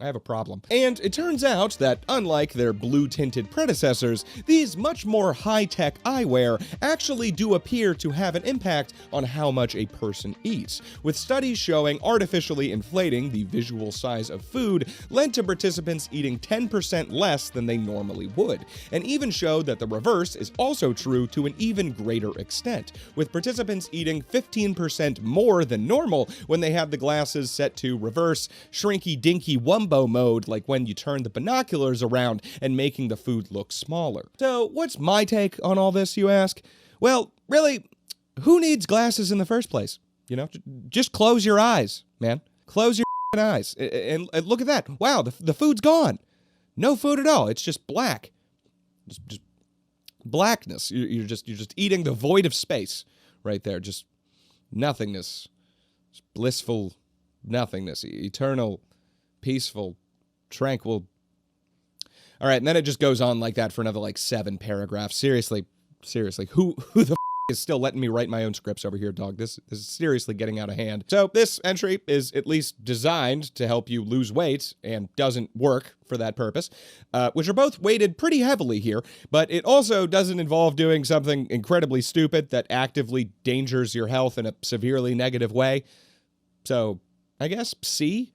S1: I have a problem. And it turns out that, unlike their blue-tinted predecessors, these much more high-tech eyewear actually do appear to have an impact on how much a person eats, with studies showing artificially inflating the visual size of food led to participants eating 10% less than they normally would, and even showed that the reverse is also true to an even greater extent, with participants eating 15% more than normal when they have the glasses set to reverse shrinky-dinky wumbo mode, like when you turn the binoculars around and making the food look smaller. So what's my take on all this, you ask? Well, really, who needs glasses in the first place? You know, just close your eyes, man. Close your eyes and look at that. Wow, the food's gone. No food at all. It's just black. Just blackness. You're just eating the void of space right there. Just nothingness. Just blissful nothingness. Eternal, peaceful, tranquil. All right, and then it just goes on like that for another 7 paragraphs. Seriously, who the is still letting me write my own scripts over here, dog? This is seriously getting out of hand. So this entry is at least designed to help you lose weight and doesn't work for that purpose, which are both weighted pretty heavily here, but it also doesn't involve doing something incredibly stupid that actively dangers your health in a severely negative way. So I guess C?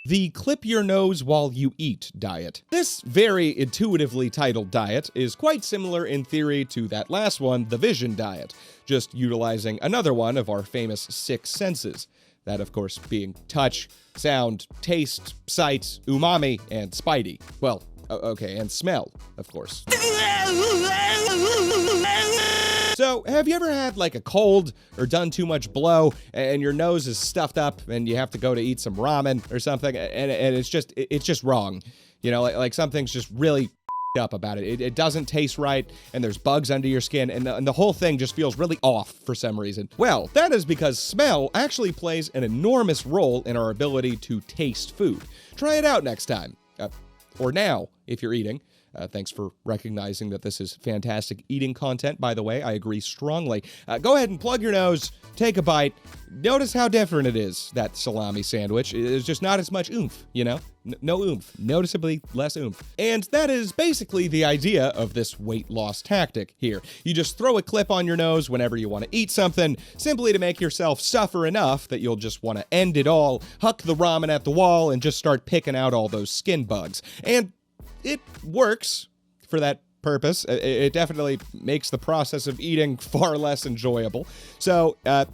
S1: The clip your nose while you eat diet. This very intuitively titled diet is quite similar in theory to that last one, the vision diet, just utilizing another one of our famous 6 senses. That, of course, being touch, sound, taste, sight, umami, and spidey. Well, okay, and smell, of course. So, have you ever had a cold or done too much blow and your nose is stuffed up and you have to go to eat some ramen or something and it's just wrong? You know, like something's just really up about it. It doesn't taste right and there's bugs under your skin and the whole thing just feels really off for some reason. Well, that is because smell actually plays an enormous role in our ability to taste food. Try it out next time. Or now, if you're eating. Thanks for recognizing that this is fantastic eating content, by the way. I agree strongly. Go ahead and plug your nose, take a bite. Notice how different it is, that salami sandwich. It's just not as much oomph, you know? No oomph. Noticeably less oomph. And that is basically the idea of this weight loss tactic here. You just throw a clip on your nose whenever you want to eat something, simply to make yourself suffer enough that you'll just want to end it all, huck the ramen at the wall, and just start picking out all those skin bugs. And it works for that purpose. It definitely makes the process of eating far less enjoyable. So, if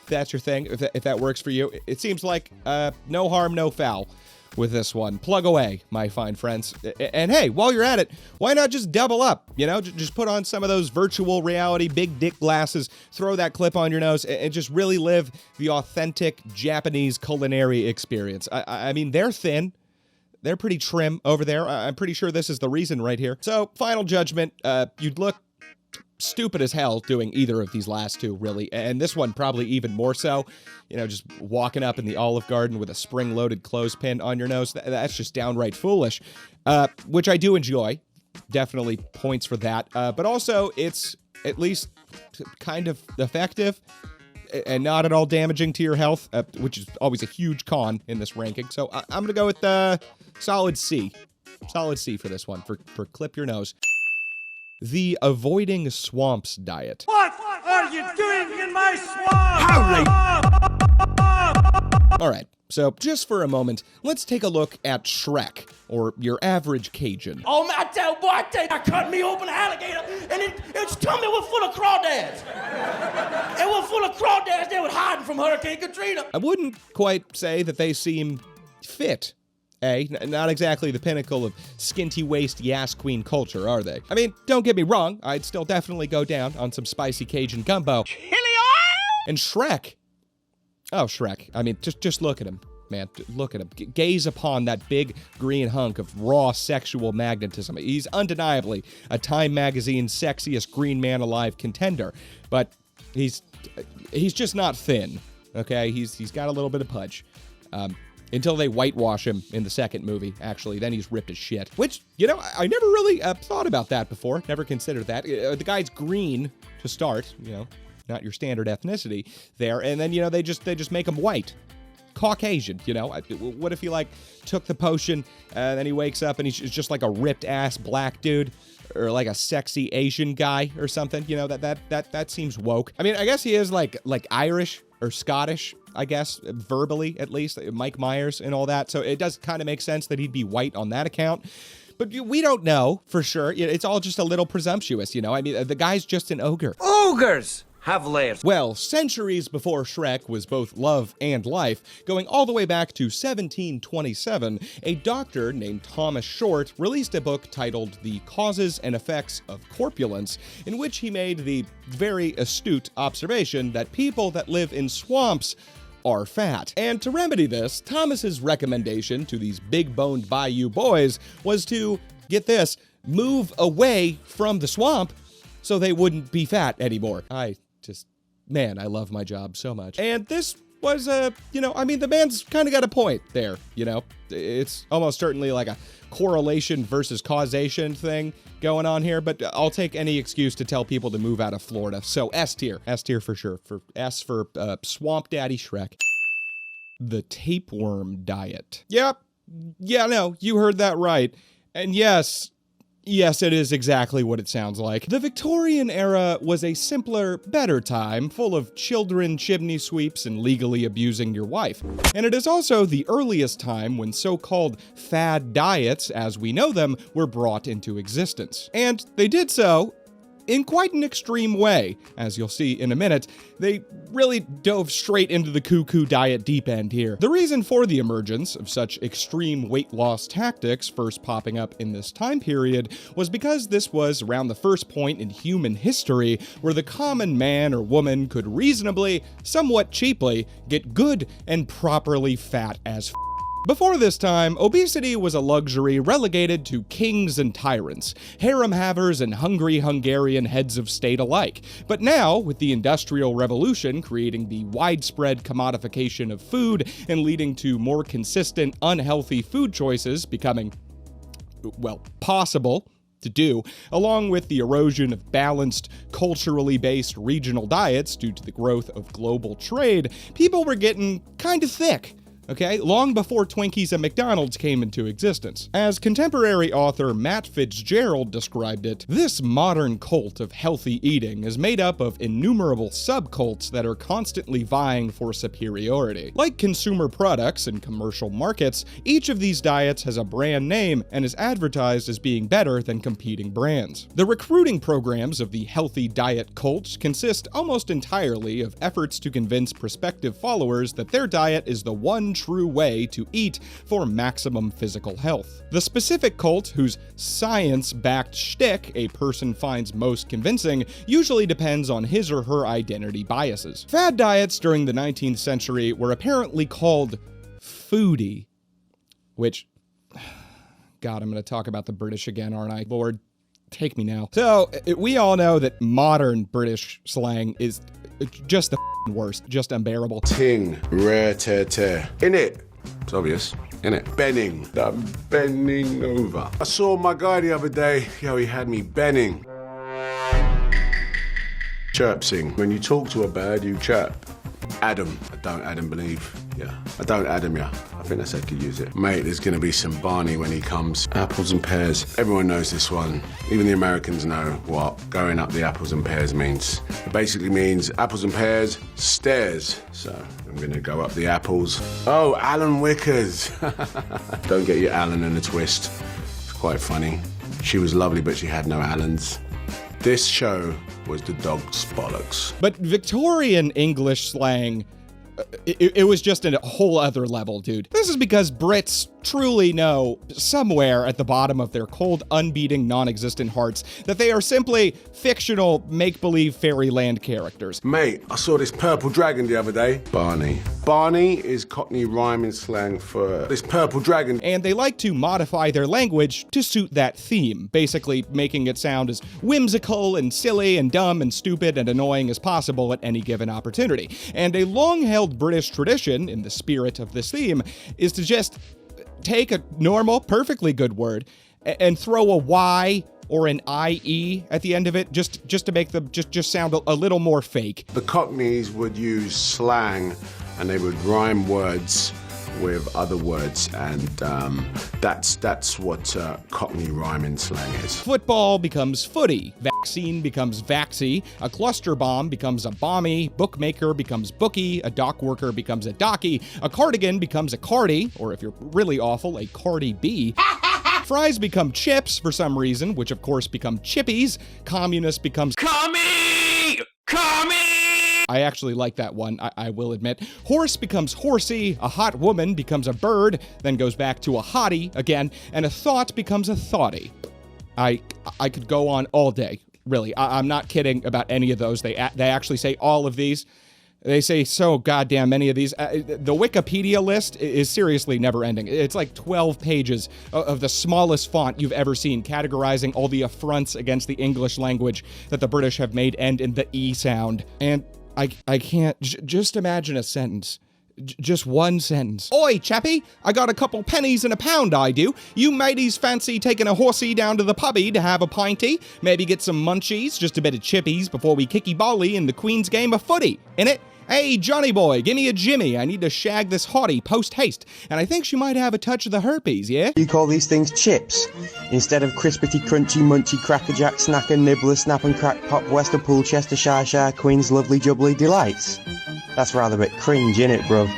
S1: that's your thing, if that works for you, it seems like no harm, no foul with this one. Plug away, my fine friends. And hey, while you're at it, why not just double up? You know, just put on some of those virtual reality big dick glasses, throw that clip on your nose, and just really live the authentic Japanese culinary experience. I mean, they're thin. They're pretty trim over there. I'm pretty sure this is the reason right here. So, final judgment, you'd look stupid as hell doing either of these last two, really. And this one probably even more so. You know, just walking up in the Olive Garden with a spring-loaded clothespin on your nose. That's just downright foolish, which I do enjoy. Definitely points for that. But also, it's at least kind of effective and not at all damaging to your health, which is always a huge con in this ranking. So I'm going to go with solid C. Solid C for this one, for clip your nose. The avoiding swamps diet.
S15: What are you doing in my swamp?
S1: All right, so just for a moment, let's take a look at Shrek, or your average Cajun.
S15: Oh, my, I tell boy, I cut me open an alligator, and its tummy was full of crawdads. It was full of crawdads. They were hiding from Hurricane Katrina.
S1: I wouldn't quite say that they seem fit. Not exactly the pinnacle of skinty waist Yas Queen culture, are they? I mean, don't get me wrong, I'd still definitely go down on some spicy Cajun gumbo. Chili oil! And Shrek. Oh, Shrek. I mean, just look at him, man. Look at him. Gaze upon that big green hunk of raw sexual magnetism. He's undeniably a Time Magazine's sexiest green man alive contender, but he's just not thin, okay? He's got a little bit of pudge. Until they whitewash him in the second movie, actually. Then he's ripped as shit. Which, you know, I never really thought about that before. Never considered that. The guy's green to start, you know, not your standard ethnicity there. And then, you know, they just make him white. Caucasian, you know. What if he, like, took the potion, and then he wakes up and he's just like a ripped-ass black dude? Or like a sexy Asian guy or something? You know, that seems woke. I mean, I guess he is, like Irish or Scottish, I guess, verbally at least, Mike Myers and all that. So it does kind of make sense that he'd be white on that account. But we don't know for sure. It's all just a little presumptuous, you know? I mean, the guy's just an ogre.
S15: Ogres have layers.
S1: Well, centuries before Shrek was both love and life, going all the way back to 1727, a doctor named Thomas Short released a book titled The Causes and Effects of Corpulence, in which he made the very astute observation that people that live in swamps are fat. And to remedy this, Thomas's recommendation to these big-boned bayou boys was to, get this, move away from the swamp so they wouldn't be fat anymore. Man, I love my job so much. And this was, you know, I mean, the man's kind of got a point there, you know? It's almost certainly like a correlation versus causation thing going on here, but I'll take any excuse to tell people to move out of Florida. So S tier for sure. S for Swamp Daddy Shrek. The tapeworm diet. Yep. Yeah, no, you heard that right. And yes, it is exactly what it sounds like. The Victorian era was a simpler, better time, full of children, chimney sweeps, and legally abusing your wife. And it is also the earliest time when so-called fad diets, as we know them, were brought into existence. And they did so in quite an extreme way. As you'll see in a minute, they really dove straight into the cuckoo diet deep end here. The reason for the emergence of such extreme weight loss tactics first popping up in this time period was because this was around the first point in human history where the common man or woman could reasonably, somewhat cheaply, get good and properly fat as Before this time, obesity was a luxury relegated to kings and tyrants, harem-havers and hungry Hungarian heads of state alike. But now, with the Industrial Revolution creating the widespread commodification of food and leading to more consistent, unhealthy food choices becoming, well, possible to do, along with the erosion of balanced, culturally based regional diets due to the growth of global trade, people were getting kind of thick. Okay, long before Twinkies and McDonald's came into existence. As contemporary author Matt Fitzgerald described it, this modern cult of healthy eating is made up of innumerable subcults that are constantly vying for superiority. Like consumer products and commercial markets, each of these diets has a brand name and is advertised as being better than competing brands. The recruiting programs of the healthy diet cults consist almost entirely of efforts to convince prospective followers that their diet is the one true way to eat for maximum physical health. The specific cult whose science-backed shtick a person finds most convincing usually depends on his or her identity biases. Fad diets during the 19th century were apparently called foodie, which, God, I'm going to talk about the British again, aren't I? Lord, take me now. So, we all know that modern British slang is just the worst, just unbearable.
S17: Ting, rare, tear, tear. In it. It's obvious, innit? Benning. I'm bending over. I saw my guy the other day. Yo, he had me benning. Chirp sing. When you talk to a bird, you chirp. Adam. I don't Adam believe. Yeah. I don't Adam, yeah. I think that's how I could use it. Mate, there's gonna be some Barney when he comes. Apples and pears. Everyone knows this one. Even the Americans know what going up the apples and pears means. It basically means apples and pears, stairs. So I'm gonna go up the apples. Oh, Alan Wickers. Don't get your Alan in a twist. It's quite funny. She was lovely, but she had no Allens. This show was the dog's bollocks.
S1: But Victorian English slang, it was just a whole other level, dude. This is because Brits truly know somewhere at the bottom of their cold, unbeating, non-existent hearts that they are simply fictional, make-believe fairyland characters.
S17: Mate, I saw this purple dragon the other day. Barney. Barney is Cockney rhyming slang for this purple dragon.
S1: And they like to modify their language to suit that theme, basically making it sound as whimsical and silly and dumb and stupid and annoying as possible at any given opportunity. And a long-held British tradition, in the spirit of this theme, is to just take a normal, perfectly good word and throw a Y or an IE at the end of it just to make them just sound a little more fake.
S17: The Cockneys would use slang and they would rhyme words with other words, and that's what Cockney rhyming slang is.
S1: Football becomes footy, vaccine becomes vaxy, a cluster bomb becomes a bomby, bookmaker becomes bookie, a dock worker becomes a docky, a cardigan becomes a cardi, or if you're really awful, a Cardi B. Fries become chips for some reason, which of course become chippies. Communist becomes commie! I actually like that one, I will admit. Horse becomes horsey, a hot woman becomes a bird, then goes back to a hottie again, and a thought becomes a thoughty. I could go on all day, really. I'm not kidding about any of those. They actually say all of these. They say so goddamn many of these. The Wikipedia list is seriously never ending. It's like 12 pages of the smallest font you've ever seen, categorizing all the affronts against the English language that the British have made end in the E sound. And I can't, just imagine a sentence. Just one sentence. Oi, chappie, I got a couple pennies and a pound, I do. You mateys fancy taking a horsey down to the pubby to have a pinty? Maybe get some munchies, just a bit of chippies before we kicky bally in the Queen's game of footy, innit? Hey, Johnny boy, give me a Jimmy. I need to shag this hottie post-haste, and I think she might have a touch of the herpes, yeah?
S18: You call these things chips, instead of crispity, crunchy, munchy, crackerjack, snacker, nibbler, snap and crack, pop, Wester, Poolchester, Shire, Queen's lovely, jubbly delights. That's rather a bit cringe, innit, bro?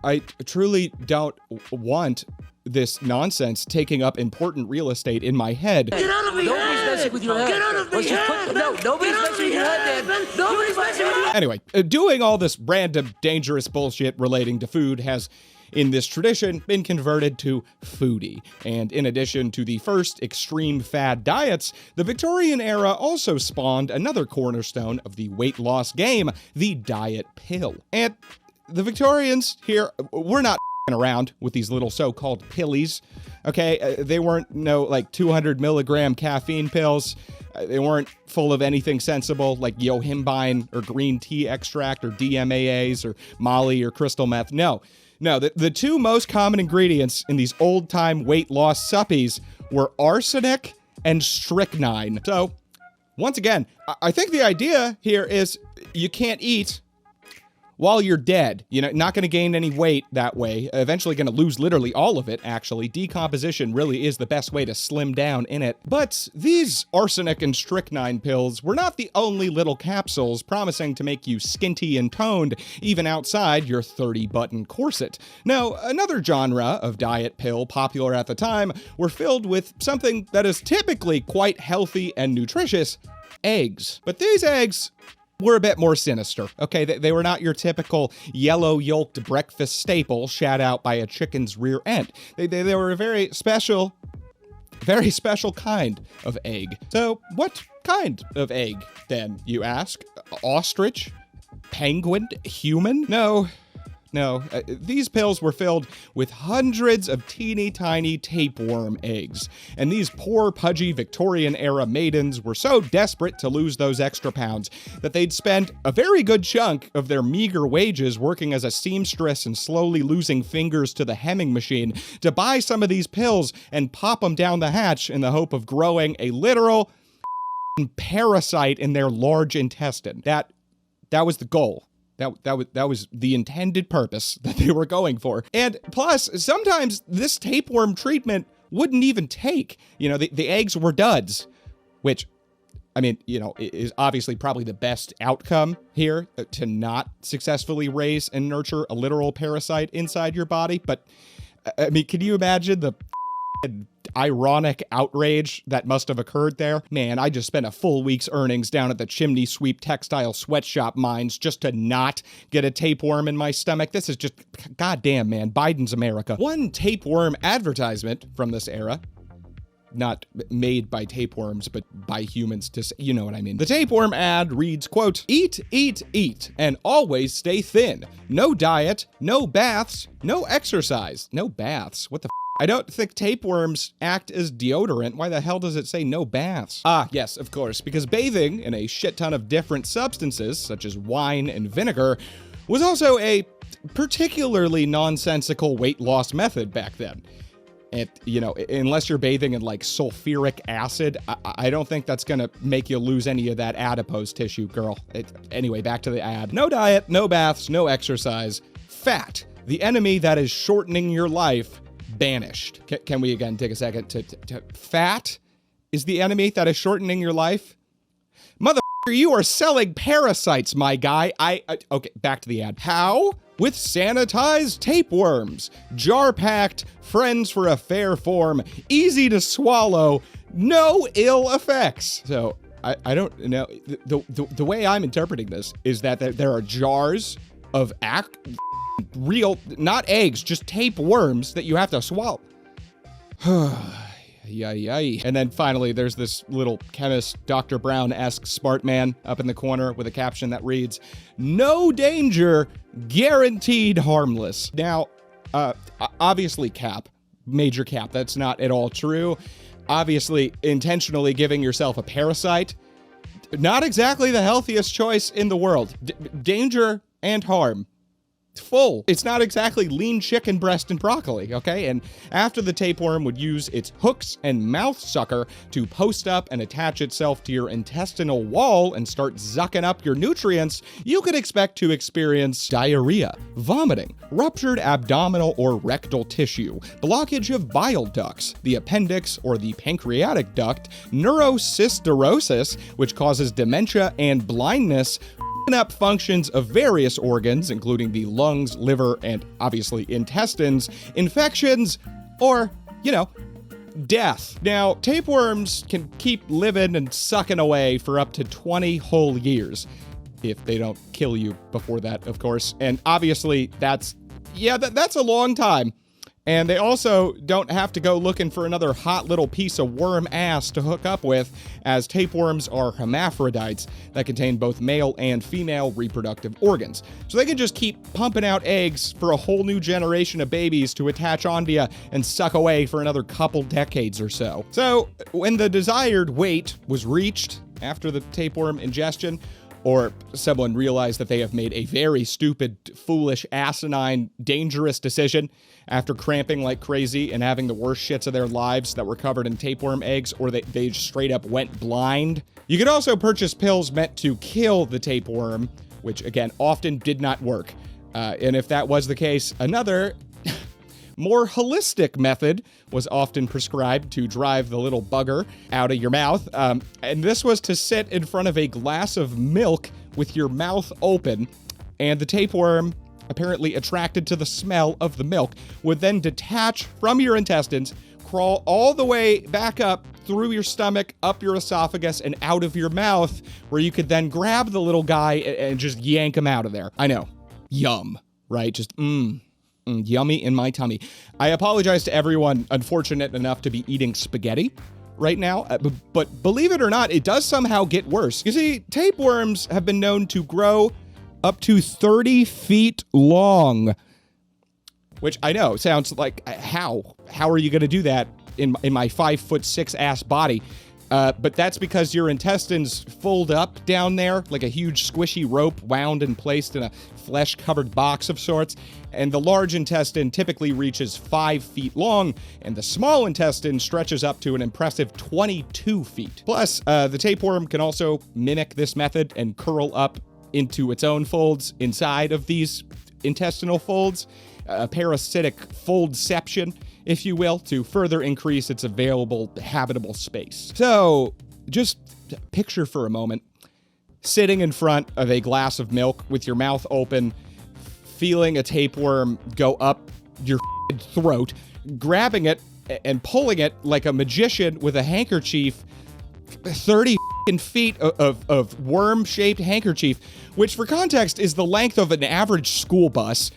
S1: I truly don't want this nonsense taking up important real estate in my head.
S9: Get out of me! Nobody's messing with your head! Get out of me! Nobody's messing with your head, man! Nobody's messing with your head!
S1: Anyway, doing all this random, dangerous bullshit relating to food has, in this tradition, been converted to foodie. And in addition to the first extreme fad diets, the Victorian era also spawned another cornerstone of the weight loss game, the diet pill. And the Victorians here, we're not around with these little so-called pillies, okay? They weren't like 200 milligram caffeine pills. They weren't full of anything sensible like yohimbine or green tea extract or DMAAs or Molly or crystal meth. No, the two most common ingredients in these old-time weight loss suppies were arsenic and strychnine. So, once again, I think the idea here is you can't eat while you're dead. You know, not going to gain any weight that way. Eventually going to lose literally all of it, actually. Decomposition really is the best way to slim down in it. But these arsenic and strychnine pills were not the only little capsules promising to make you skinty and toned, even outside your 30-button corset. No, another genre of diet pill popular at the time were filled with something that is typically quite healthy and nutritious, eggs. But these eggs were a bit more sinister, okay? They were not your typical yellow-yolked breakfast staple shat out by a chicken's rear end. They were a very special kind of egg. So what kind of egg, then, you ask? Ostrich? Penguin? Human? No. These pills were filled with hundreds of teeny tiny tapeworm eggs. And these poor, pudgy Victorian-era maidens were so desperate to lose those extra pounds that they'd spend a very good chunk of their meager wages working as a seamstress and slowly losing fingers to the hemming machine to buy some of these pills and pop them down the hatch in the hope of growing a literal parasite in their large intestine. That was the goal. That was the intended purpose that they were going for. And plus, sometimes this tapeworm treatment wouldn't even take. The eggs were duds, which, I mean, is obviously probably the best outcome here, to not successfully raise and nurture a literal parasite inside your body. But, I mean, can you imagine the ironic outrage that must have occurred there? Man, I just spent a full week's earnings down at the Chimney Sweep Textile Sweatshop mines just to not get a tapeworm in my stomach. This is just, goddamn, man, Biden's America. One tapeworm advertisement from this era, not made by tapeworms, but by humans, you know what I mean. The tapeworm ad reads, quote, "Eat, eat, eat, and always stay thin. No diet, no baths, no exercise." No baths? What the I don't think tapeworms act as deodorant. Why the hell does it say no baths? Ah, yes, of course, because bathing in a shit ton of different substances, such as wine and vinegar, was also a particularly nonsensical weight loss method back then. And, unless you're bathing in, like, sulfuric acid, I don't think that's gonna make you lose any of that adipose tissue, girl. Anyway, back to the ad. No diet, no baths, no exercise. Fat, the enemy that is shortening your life, banished. Can we again take a second to fat is the enemy that is shortening your life? Motherfucker, you are selling parasites, my guy. Okay, back to the ad. How? With sanitized tapeworms. Jar-packed, friends for a fair form, easy to swallow, no ill effects. So, I don't know. The way I'm interpreting this is that there are jars of real, not eggs, just tapeworms that you have to swallow. Yay. And then finally, there's this little chemist, Dr. Brown-esque smart man up in the corner with a caption that reads, "No danger, guaranteed harmless." Now, obviously major cap, that's not at all true. Obviously, intentionally giving yourself a parasite, not exactly the healthiest choice in the world. Danger and harm. Full. It's not exactly lean chicken breast and broccoli, okay? And after the tapeworm would use its hooks and mouth sucker to post up and attach itself to your intestinal wall and start zucking up your nutrients, you could expect to experience diarrhea, vomiting, ruptured abdominal or rectal tissue, blockage of bile ducts, the appendix or the pancreatic duct, neurocystirosis, which causes dementia and blindness, up functions of various organs, including the lungs, liver, and obviously intestines, infections, or, death. Now, tapeworms can keep living and sucking away for up to 20 whole years, if they don't kill you before that, of course. And obviously, that's a long time. And they also don't have to go looking for another hot little piece of worm ass to hook up with, as tapeworms are hermaphrodites that contain both male and female reproductive organs. So they can just keep pumping out eggs for a whole new generation of babies to attach onto you and suck away for another couple decades or so. So when the desired weight was reached after the tapeworm ingestion, or someone realized that they have made a very stupid, foolish, asinine, dangerous decision after cramping like crazy and having the worst shits of their lives that were covered in tapeworm eggs, or they just straight up went blind. You could also purchase pills meant to kill the tapeworm, which again, often did not work. And if that was the case, another more holistic method was often prescribed to drive the little bugger out of your mouth. And this was to sit in front of a glass of milk with your mouth open, and the tapeworm, apparently attracted to the smell of the milk, would then detach from your intestines, crawl all the way back up through your stomach, up your esophagus, and out of your mouth, where you could then grab the little guy and just yank him out of there. I know. Yum. Right? Just, yummy in my tummy. I apologize to everyone unfortunate enough to be eating spaghetti right now, but believe it or not, it does somehow get worse. You see, tapeworms have been known to grow up to 30 feet long, which I know sounds like, how are you going to do that in my 5'6" ass body? But that's because your intestines fold up down there like a huge squishy rope wound and placed in a flesh-covered box of sorts. And the large intestine typically reaches 5 feet long, and the small intestine stretches up to an impressive 22 feet. Plus, the tapeworm can also mimic this method and curl up into its own folds inside of these intestinal folds, a parasitic foldception, if you will, to further increase its available habitable space. So just picture for a moment sitting in front of a glass of milk with your mouth open, feeling a tapeworm go up your throat, grabbing it and pulling it like a magician with a handkerchief, 30 feet of worm-shaped handkerchief, which for context is the length of an average school bus.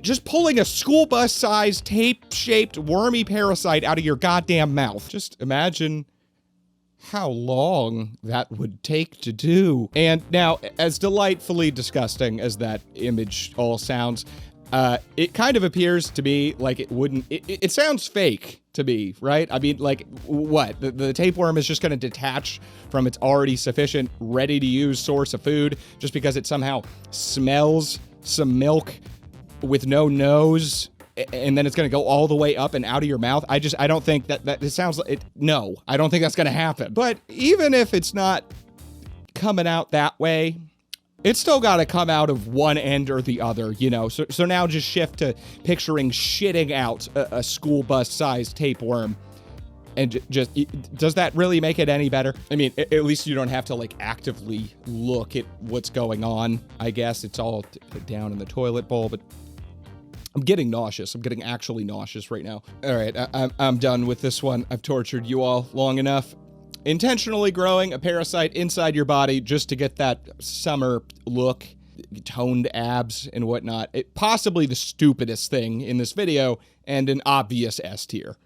S1: Just pulling a school bus-sized, tape-shaped, wormy parasite out of your goddamn mouth. Just imagine how long that would take to do. And now, as delightfully disgusting as that image all sounds, it kind of appears to me like it wouldn't... It sounds fake to me, right? I mean, like, what? The tapeworm is just going to detach from its already sufficient, ready-to-use source of food just because it somehow smells some milk with no nose, and then it's going to go all the way up and out of your mouth. I don't think that it sounds like it. No, I don't think that's going to happen. But even if it's not coming out that way, it's still got to come out of one end or the other, you know? So now just shift to picturing shitting out a school bus-sized tapeworm. And just, does that really make it any better? I mean, at least you don't have to, like, actively look at what's going on, I guess. It's all down in the toilet bowl, but I'm getting nauseous. I'm getting actually nauseous right now. All right, I'm done with this one. I've tortured you all long enough. Intentionally growing a parasite inside your body just to get that summer look, toned abs and whatnot. Possibly the stupidest thing in this video and an obvious S tier.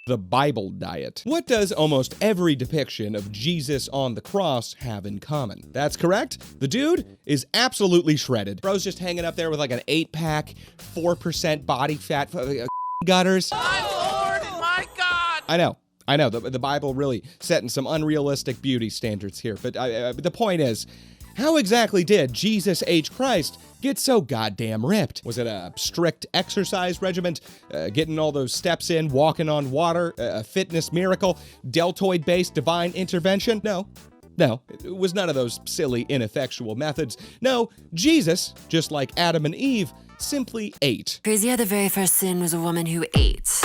S1: The Bible diet. What does almost every depiction of Jesus on the cross have in common? That's correct. The dude is absolutely shredded. Bro's just hanging up there with like an 8-pack, 4% body fat gutters.
S9: My Lord and my God!
S1: I know. The Bible really setting some unrealistic beauty standards here. But the point is, how exactly did Jesus H. Christ get so goddamn ripped? Was it a strict exercise regimen, getting all those steps in, walking on water, a fitness miracle, deltoid-based divine intervention? No, it was none of those silly, ineffectual methods. No, Jesus, just like Adam and Eve, simply ate.
S19: Crazy how the very first sin was a woman who ate.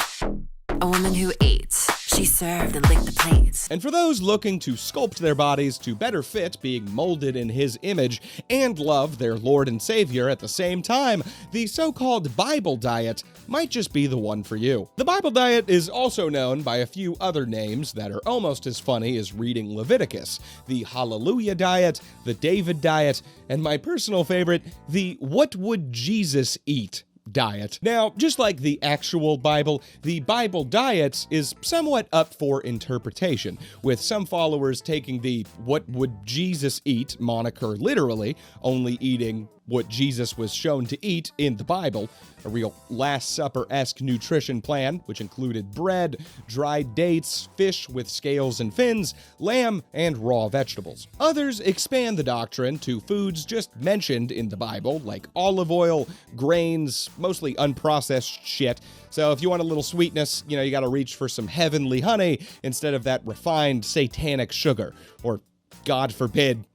S19: A woman who ate. She served and licked the plates.
S1: And for those looking to sculpt their bodies to better fit being molded in his image and love their Lord and Savior at the same time, the so-called Bible diet might just be the one for you. The Bible diet is also known by a few other names that are almost as funny as reading Leviticus: the Hallelujah diet, the David diet, and my personal favorite, the What Would Jesus Eat diet. Now, just like the actual Bible, the Bible diet is somewhat up for interpretation, with some followers taking the "What Would Jesus Eat" moniker literally, only eating what Jesus was shown to eat in the Bible, a real Last Supper-esque nutrition plan, which included bread, dried dates, fish with scales and fins, lamb, and raw vegetables. Others expand the doctrine to foods just mentioned in the Bible, like olive oil, grains, mostly unprocessed shit. So if you want a little sweetness, you gotta reach for some heavenly honey instead of that refined satanic sugar, or, God forbid,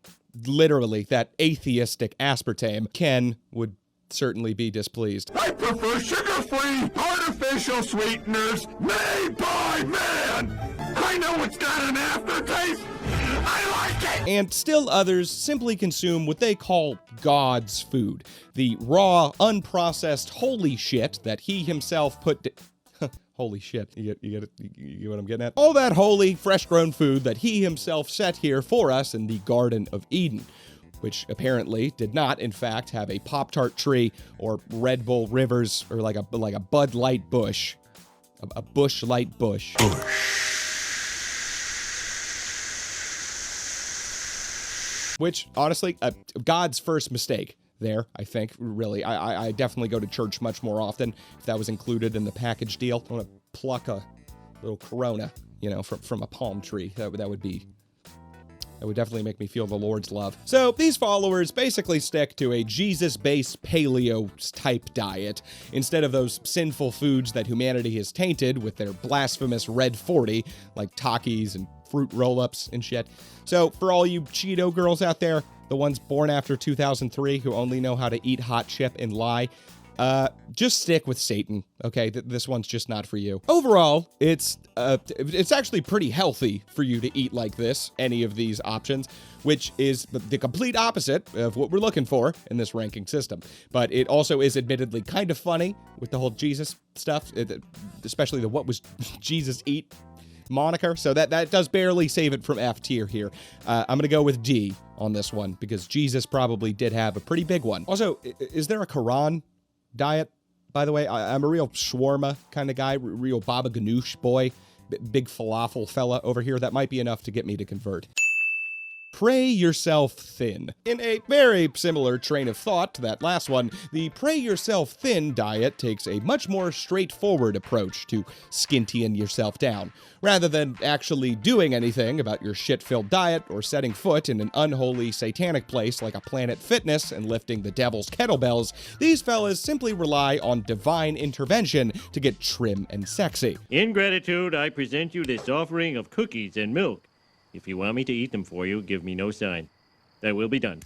S1: literally that atheistic aspartame. Ken would certainly be displeased.
S20: I prefer sugar-free, artificial sweeteners made by man. I know it's got an aftertaste. I like it.
S1: And still others simply consume what they call God's food, the raw, unprocessed holy shit that he himself put holy shit, you get what I'm getting at? All that holy, fresh-grown food that he himself set here for us in the Garden of Eden, which apparently did not, in fact, have a Pop-Tart tree or Red Bull rivers or like a Bud Light bush. A Bush Light bush. Which, honestly, God's first mistake there, I think, really. I definitely go to church much more often if that was included in the package deal. I want to pluck a little Corona, from a palm tree. That would definitely make me feel the Lord's love. So these followers basically stick to a Jesus-based paleo-type diet instead of those sinful foods that humanity has tainted with their blasphemous Red 40, like Takis and fruit roll-ups and shit. So for all you Cheeto girls out there, the ones born after 2003 who only know how to eat hot chip and lie, just stick with Satan, okay? This one's just not for you. Overall, it's actually pretty healthy for you to eat like this, any of these options, which is the complete opposite of what we're looking for in this ranking system. But it also is admittedly kind of funny with the whole Jesus stuff, especially the what was Jesus eat moniker. So that does barely save it from F tier here. I'm going to go with D on this one because Jesus probably did have a pretty big one. Also, is there a Quran diet, by the way? I'm a real shawarma kind of guy, real Baba Ganoush boy, big falafel fella over here. That might be enough to get me to convert. Pray yourself thin. In a very similar train of thought to that last one, the pray yourself thin diet takes a much more straightforward approach to skintying yourself down. Rather than actually doing anything about your shit-filled diet or setting foot in an unholy satanic place like a Planet Fitness and lifting the devil's kettlebells, these fellas simply rely on divine intervention to get trim and sexy.
S21: In gratitude, I present you this offering of cookies and milk. If you want me to eat them for you, give me no sign. That will be done.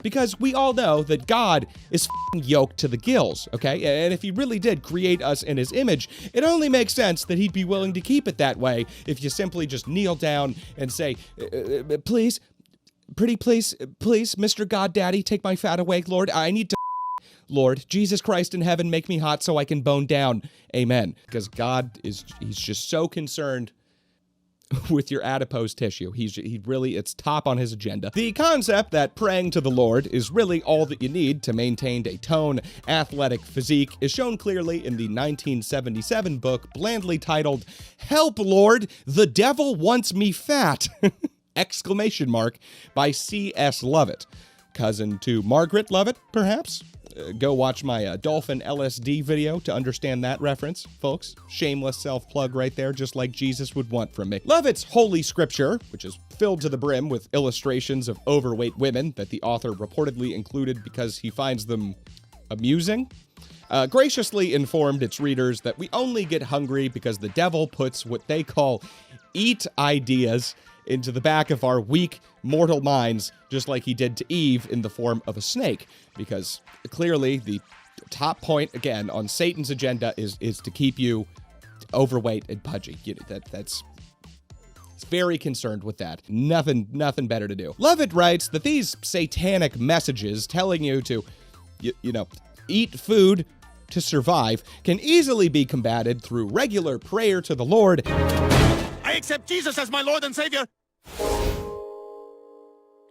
S1: Because we all know that God is f***ing yoked to the gills, okay? And if he really did create us in his image, it only makes sense that he'd be willing to keep it that way if you simply just kneel down and say, please, pretty please, Mr. God Daddy, take my fat away, Lord. I need to Lord, Jesus Christ in heaven, make me hot so I can bone down. Amen. Because God he's just so concerned with your adipose tissue. It's top on his agenda. The concept that praying to the Lord is really all that you need to maintain a toned, athletic physique is shown clearly in the 1977 book blandly titled, Help Lord, the Devil Wants Me Fat! ! By C.S. Lovett. Cousin to Margaret Lovett, perhaps? Go watch my dolphin LSD video to understand that reference, folks. Shameless self-plug right there, just like Jesus would want from me. Lovett's Holy Scripture, which is filled to the brim with illustrations of overweight women that the author reportedly included because he finds them amusing, graciously informed its readers that we only get hungry because the devil puts what they call eat ideas into the back of our weak, mortal minds, just like he did to Eve in the form of a snake. Because clearly the top point, again, on Satan's agenda is to keep you overweight and pudgy. He's very concerned with that. Nothing better to do. Lovett writes that these satanic messages telling you to, eat food to survive can easily be combated through regular prayer to the Lord.
S20: I accept Jesus as my Lord and Savior.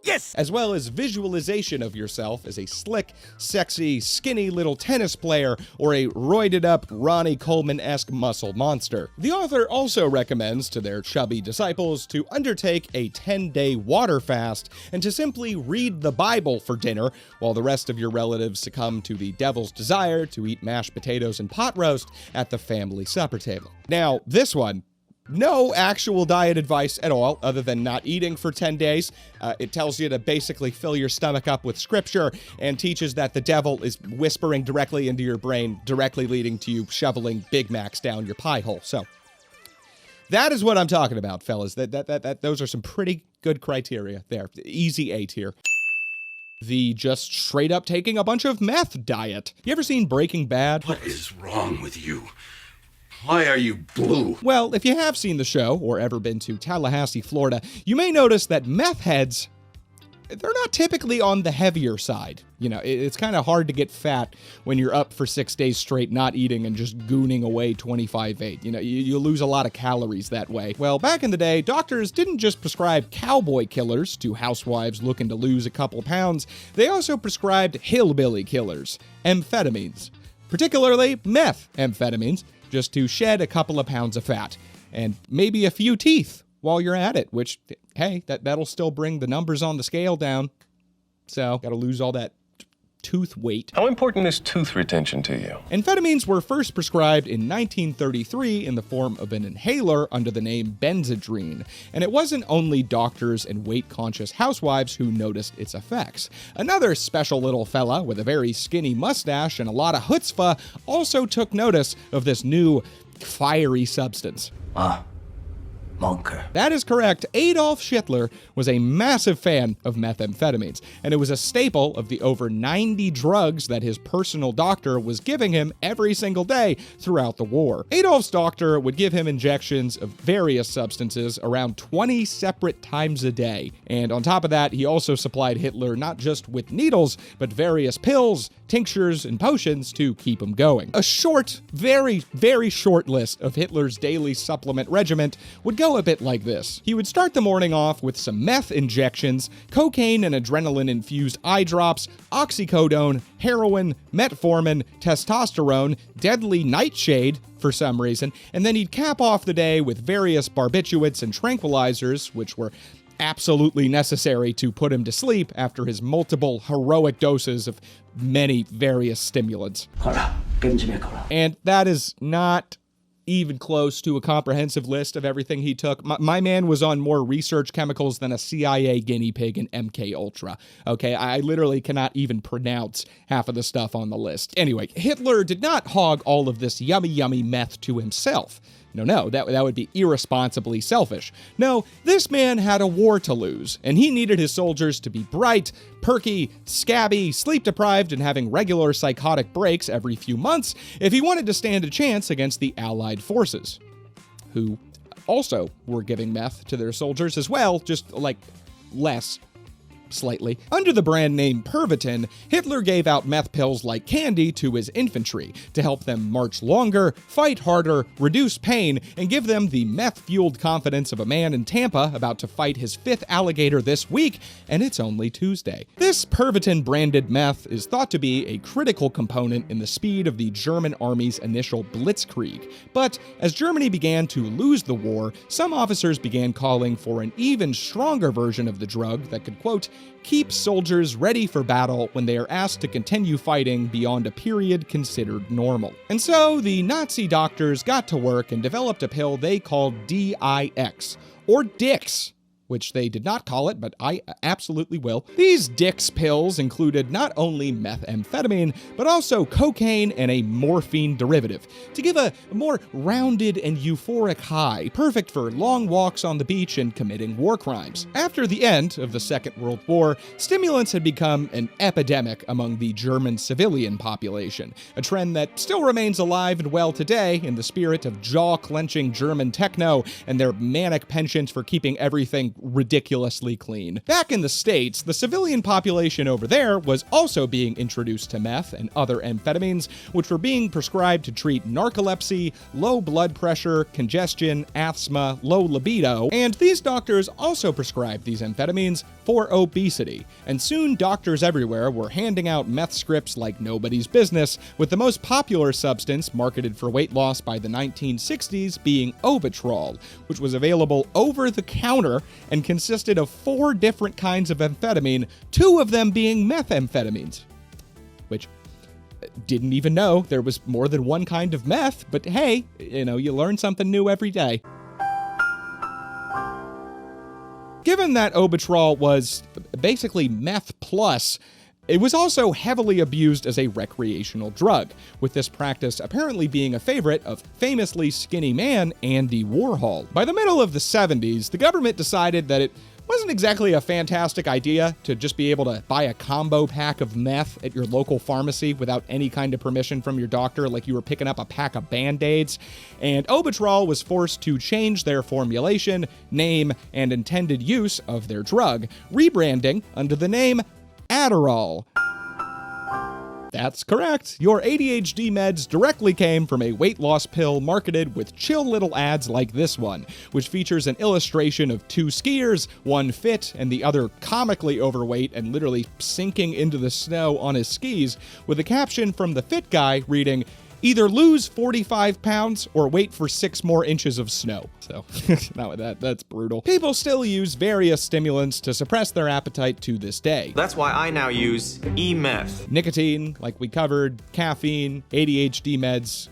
S20: Yes!
S1: As well as visualization of yourself as a slick, sexy, skinny little tennis player or a roided-up Ronnie Coleman-esque muscle monster. The author also recommends to their chubby disciples to undertake a 10-day water fast and to simply read the Bible for dinner while the rest of your relatives succumb to the devil's desire to eat mashed potatoes and pot roast at the family supper table. Now, this one, no actual diet advice at all, other than not eating for 10 days. It tells you to basically fill your stomach up with scripture and teaches that the devil is whispering directly into your brain, directly leading to you shoveling Big Macs down your pie hole. So that is what I'm talking about, fellas. Those are some pretty good criteria there. Easy 8 here. The just straight up taking a bunch of meth diet. You ever seen Breaking Bad?
S20: What is wrong with you? Why are you blue?
S1: Well, if you have seen the show or ever been to Tallahassee, Florida, you may notice that meth heads, they're not typically on the heavier side. It's kind of hard to get fat when you're up for 6 days straight not eating and just gooning away 25/8. You lose a lot of calories that way. Well, back in the day, doctors didn't just prescribe cowboy killers to housewives looking to lose a couple pounds. They also prescribed hillbilly killers, amphetamines, particularly methamphetamines, just to shed a couple of pounds of fat, and maybe a few teeth while you're at it, which, hey, that'll still bring the numbers on the scale down. So, gotta lose all that tooth weight.
S11: How important is tooth retention to you?
S1: Amphetamines were first prescribed in 1933 in the form of an inhaler under the name Benzedrine, and it wasn't only doctors and weight-conscious housewives who noticed its effects. Another special little fella with a very skinny mustache and a lot of chutzpah also took notice of this new fiery substance.
S15: monkey.
S1: That is correct. Adolf Hitler was a massive fan of methamphetamines, and it was a staple of the over 90 drugs that his personal doctor was giving him every single day throughout the war. Adolf's doctor would give him injections of various substances around 20 separate times a day. And on top of that, he also supplied Hitler not just with needles, but various pills, tinctures, and potions to keep him going. A short, very, very short list of Hitler's daily supplement regimen would go a bit like this. He would start the morning off with some meth injections, cocaine and adrenaline-infused eye drops, oxycodone, heroin, metformin, testosterone, deadly nightshade, for some reason, and then he'd cap off the day with various barbiturates and tranquilizers, which were absolutely necessary to put him to sleep after his multiple heroic doses of many various stimulants. And that is not even close to a comprehensive list of everything he took. My man was on more research chemicals than a CIA guinea pig in MK Ultra. Okay, I literally cannot even pronounce half of the stuff on the list. Anyway, Hitler did not hog all of this yummy meth to himself. No, that would be irresponsibly selfish. No, this man had a war to lose, and he needed his soldiers to be bright, perky, scabby, sleep-deprived, and having regular psychotic breaks every few months if he wanted to stand a chance against the Allied forces, who also were giving meth to their soldiers as well, just like less. Slightly. Under the brand name Pervitin, Hitler gave out meth pills like candy to his infantry to help them march longer, fight harder, reduce pain, and give them the meth-fueled confidence of a man in Tampa about to fight his 5th alligator this week, and it's only Tuesday. This Pervitin-branded meth is thought to be a critical component in the speed of the German army's initial blitzkrieg. But as Germany began to lose the war, some officers began calling for an even stronger version of the drug that could, quote, keep soldiers ready for battle when they are asked to continue fighting beyond a period considered normal. And so the Nazi doctors got to work and developed a pill they called DIX, or Dix, which they did not call it, but I absolutely will. These Dix pills included not only methamphetamine, but also cocaine and a morphine derivative, to give a more rounded and euphoric high, perfect for long walks on the beach and committing war crimes. After the end of the Second World War, stimulants had become an epidemic among the German civilian population, a trend that still remains alive and well today in the spirit of jaw-clenching German techno and their manic penchant for keeping everything ridiculously clean. Back in the States, the civilian population over there was also being introduced to meth and other amphetamines, which were being prescribed to treat narcolepsy, low blood pressure, congestion, asthma, low libido, and these doctors also prescribed these amphetamines for obesity. And soon doctors everywhere were handing out meth scripts like nobody's business, with the most popular substance marketed for weight loss by the 1960s being Obitrol, which was available over the counter and consisted of 4 different kinds of amphetamine, 2 of them being methamphetamines, which didn't even know there was more than one kind of meth, but hey, you learn something new every day. Given that Obitrol was basically meth plus, it was also heavily abused as a recreational drug, with this practice apparently being a favorite of famously skinny man Andy Warhol. By the middle of the 70s, the government decided that it wasn't exactly a fantastic idea to just be able to buy a combo pack of meth at your local pharmacy without any kind of permission from your doctor, like you were picking up a pack of Band-Aids, and Obitrol was forced to change their formulation, name, and intended use of their drug, rebranding under the name Adderall. That's correct. Your ADHD meds directly came from a weight loss pill marketed with chill little ads like this one, which features an illustration of 2 skiers, one fit and the other comically overweight and literally sinking into the snow on his skis, with a caption from the fit guy reading, "Either lose 45 pounds or wait for 6 more inches of snow." So, that's brutal. People still use various stimulants to suppress their appetite to this day.
S2: That's why I now use e-meth.
S1: Nicotine, like we covered, caffeine, ADHD meds,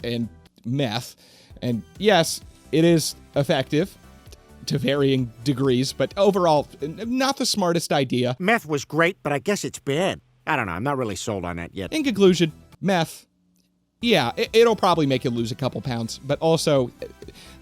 S1: and meth. And yes, it is effective to varying degrees, but overall, not the smartest idea.
S15: Meth was great, but I guess it's bad. I don't know, I'm not really sold on that yet.
S1: In conclusion, meth yeah, it'll probably make you lose a couple pounds, but also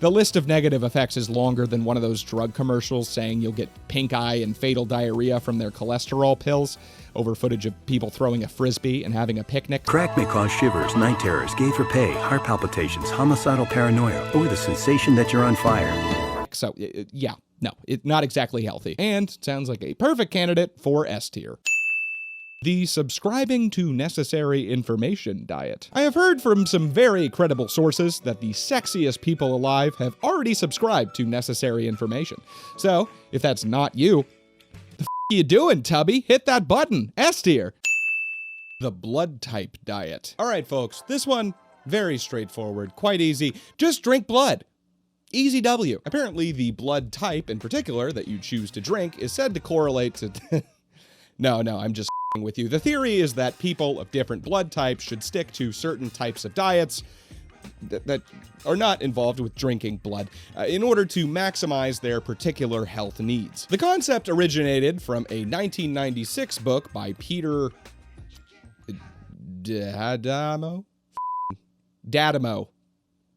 S1: the list of negative effects is longer than one of those drug commercials saying you'll get pink eye and fatal diarrhea from their cholesterol pills over footage of people throwing a frisbee and having a picnic.
S4: Crack may cause shivers, night terrors, gay for pay, heart palpitations, homicidal paranoia, or the sensation that you're on fire.
S1: So, yeah, no, it's not exactly healthy. And sounds like a perfect candidate for S tier. The subscribing to necessary information diet. I have heard from some very credible sources that the sexiest people alive have already subscribed to necessary information. So, if that's not you, the f*** you doing, Tubby? Hit that button. S tier. The blood type diet. All right, folks, this one, very straightforward, quite easy. Just drink blood. Easy W. Apparently, the blood type in particular that you choose to drink is said to correlate to... No, I'm just with you. The theory is that people of different blood types should stick to certain types of diets that are not involved with drinking blood in order to maximize their particular health needs. The concept originated from a 1996 book by Peter D'Adamo?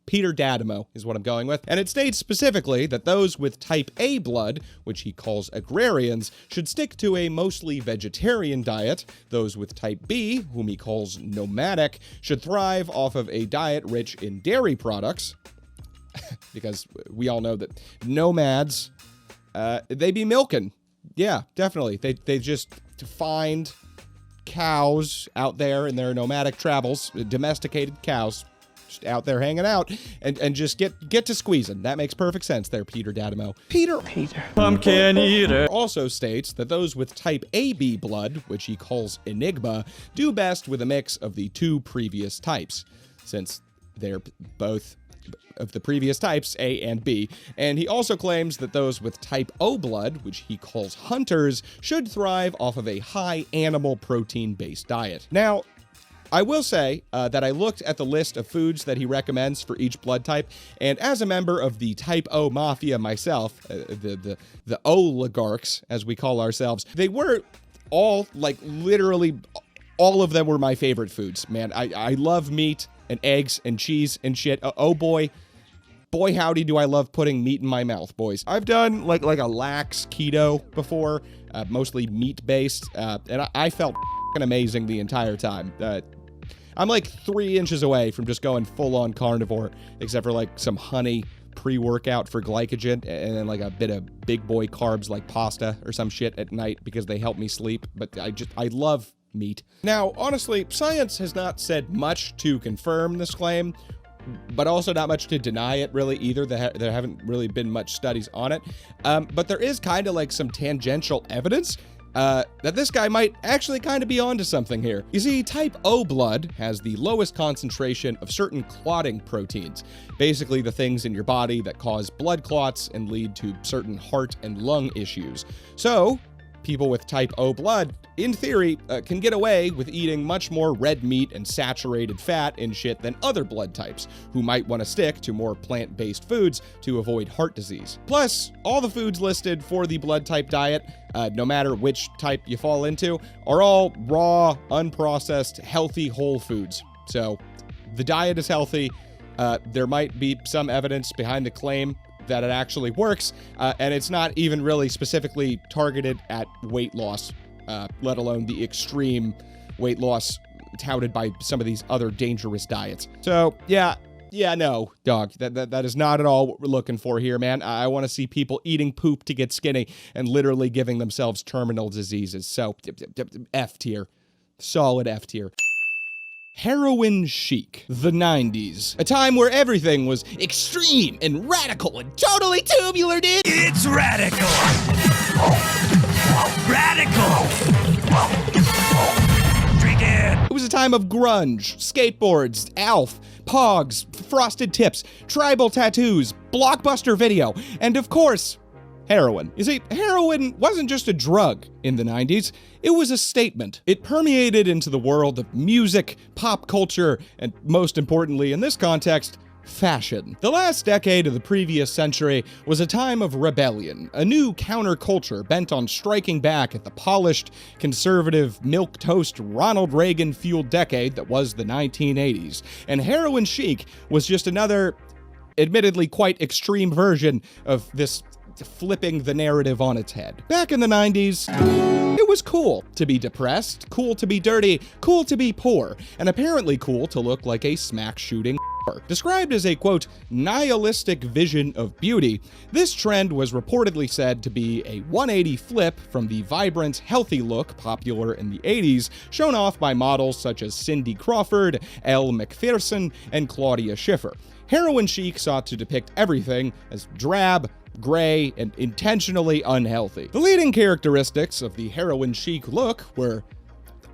S1: Peter D'Adamo is what I'm going with. And it states specifically that those with type A blood, which he calls agrarians, should stick to a mostly vegetarian diet. Those with type B, whom he calls nomadic, should thrive off of a diet rich in dairy products. Because we all know that nomads, they be milking. Yeah, definitely. They just find cows out there in their nomadic travels, domesticated cows, just out there hanging out, and just get to squeezing. That makes perfect sense there, Peter D'Adamo. Peter
S8: Pumpkin eater
S1: also states that those with type AB blood, which he calls enigma, do best with a mix of the two previous types, since they're both of the previous types, A and B. And he also claims that those with type O blood, which he calls hunters, should thrive off of a high animal protein-based diet. Now, I will say that I looked at the list of foods that he recommends for each blood type, and as a member of the type O mafia myself, the oligarchs, as we call ourselves, they were all, like, literally, all of them were my favorite foods, man. I love meat and eggs and cheese and shit. Oh boy, howdy do I love putting meat in my mouth, boys. I've done, like a lax keto before, mostly meat-based, and I felt amazing the entire time. I'm like 3 inches away from just going full-on carnivore, except for like some honey pre-workout for glycogen, and then like a bit of big boy carbs like pasta or some shit at night because they help me sleep. But I love meat. Now, honestly, science has not said much to confirm this claim, but also not much to deny it really either. There haven't really been much studies on it. But there is kind of like some tangential evidence that this guy might actually kind of be onto something here. You see, type O blood has the lowest concentration of certain clotting proteins, basically the things in your body that cause blood clots and lead to certain heart and lung issues. So, people with type O blood, in theory, can get away with eating much more red meat and saturated fat and shit than other blood types, who might want to stick to more plant-based foods to avoid heart disease. Plus, all the foods listed for the blood type diet, no matter which type you fall into, are all raw, unprocessed, healthy whole foods. So, the diet is healthy. There might be some evidence behind the claim that it actually works, and it's not even really specifically targeted at weight loss, let alone the extreme weight loss touted by some of these other dangerous diets. So, yeah, no, dog, that is not at all what we're looking for here, man. I want to see people eating poop to get skinny and literally giving themselves terminal diseases. So, F tier. Solid F tier. Heroin chic, the 90s. A time where everything was extreme and radical and totally tubular, dude.
S20: It's radical. Radical. Drink it.
S1: It was a time of grunge, skateboards, Alf, Pogs, frosted tips, tribal tattoos, Blockbuster video, and of course, heroin. You see, heroin wasn't just a drug in the 90s, it was a statement. It permeated into the world of music, pop culture, and most importantly in this context, fashion. The last decade of the previous century was a time of rebellion, a new counterculture bent on striking back at the polished, conservative, milquetoast, Ronald Reagan-fueled decade that was the 1980s. And heroin chic was just another, admittedly quite extreme version of this flipping the narrative on its head. Back in the 90s, it was cool to be depressed, cool to be dirty, cool to be poor, and apparently cool to look like a smack-shooting. Described as a, quote, nihilistic vision of beauty, this trend was reportedly said to be a 180 flip from the vibrant, healthy look popular in the 80s, shown off by models such as Cindy Crawford, Elle Macpherson, and Claudia Schiffer. Heroin chic sought to depict everything as drab, gray, and intentionally unhealthy. The leading characteristics of the heroin chic look were,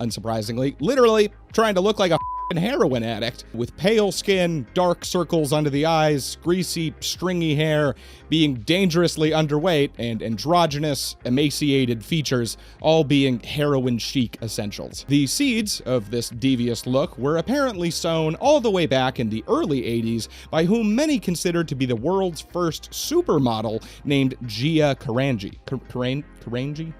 S1: unsurprisingly, literally trying to look like a heroin addict, with pale skin, dark circles under the eyes, greasy, stringy hair, being dangerously underweight, and androgynous, emaciated features, all being heroin chic essentials. The seeds of this devious look were apparently sown all the way back in the early 80s by whom many considered to be the world's first supermodel named Gia Karangi. Karangi?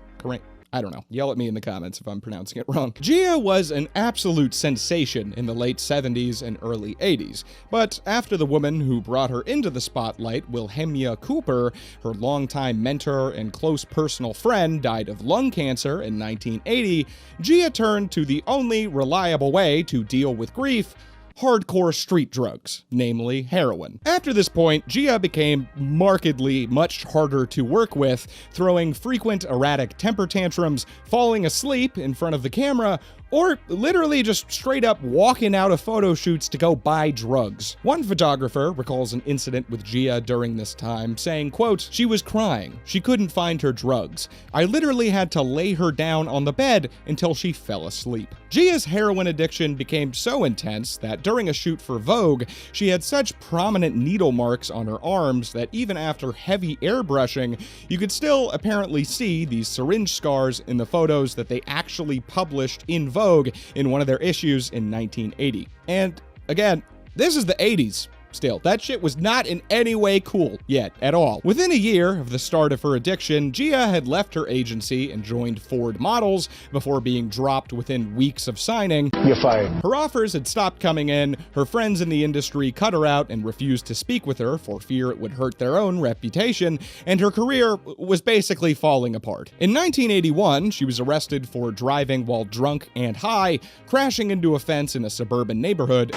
S1: I don't know. Yell at me in the comments if I'm pronouncing it wrong. Gia was an absolute sensation in the late 70s and early 80s, but after the woman who brought her into the spotlight, Wilhelmina Cooper, her longtime mentor and close personal friend, died of lung cancer in 1980, Gia turned to the only reliable way to deal with grief: hardcore street drugs, namely heroin. After this point, Gia became markedly much harder to work with, throwing frequent erratic temper tantrums, falling asleep in front of the camera, or literally just straight up walking out of photo shoots to go buy drugs. One photographer recalls an incident with Gia during this time, saying, quote, "She was crying. She couldn't find her drugs. I literally had to lay her down on the bed until she fell asleep." Gia's heroin addiction became so intense that during a shoot for Vogue, she had such prominent needle marks on her arms that even after heavy airbrushing, you could still apparently see these syringe scars in the photos that they actually published in Vogue in one of their issues in 1980. And again, this is the 80s. Still, that shit was not in any way cool yet at all. Within a year of the start of her addiction, Gia had left her agency and joined Ford Models before being dropped within weeks of signing. You're fired. Her offers had stopped coming in, her friends in the industry cut her out and refused to speak with her for fear it would hurt their own reputation, and her career was basically falling apart. In 1981, she was arrested for driving while drunk and high, crashing into a fence in a suburban neighborhood,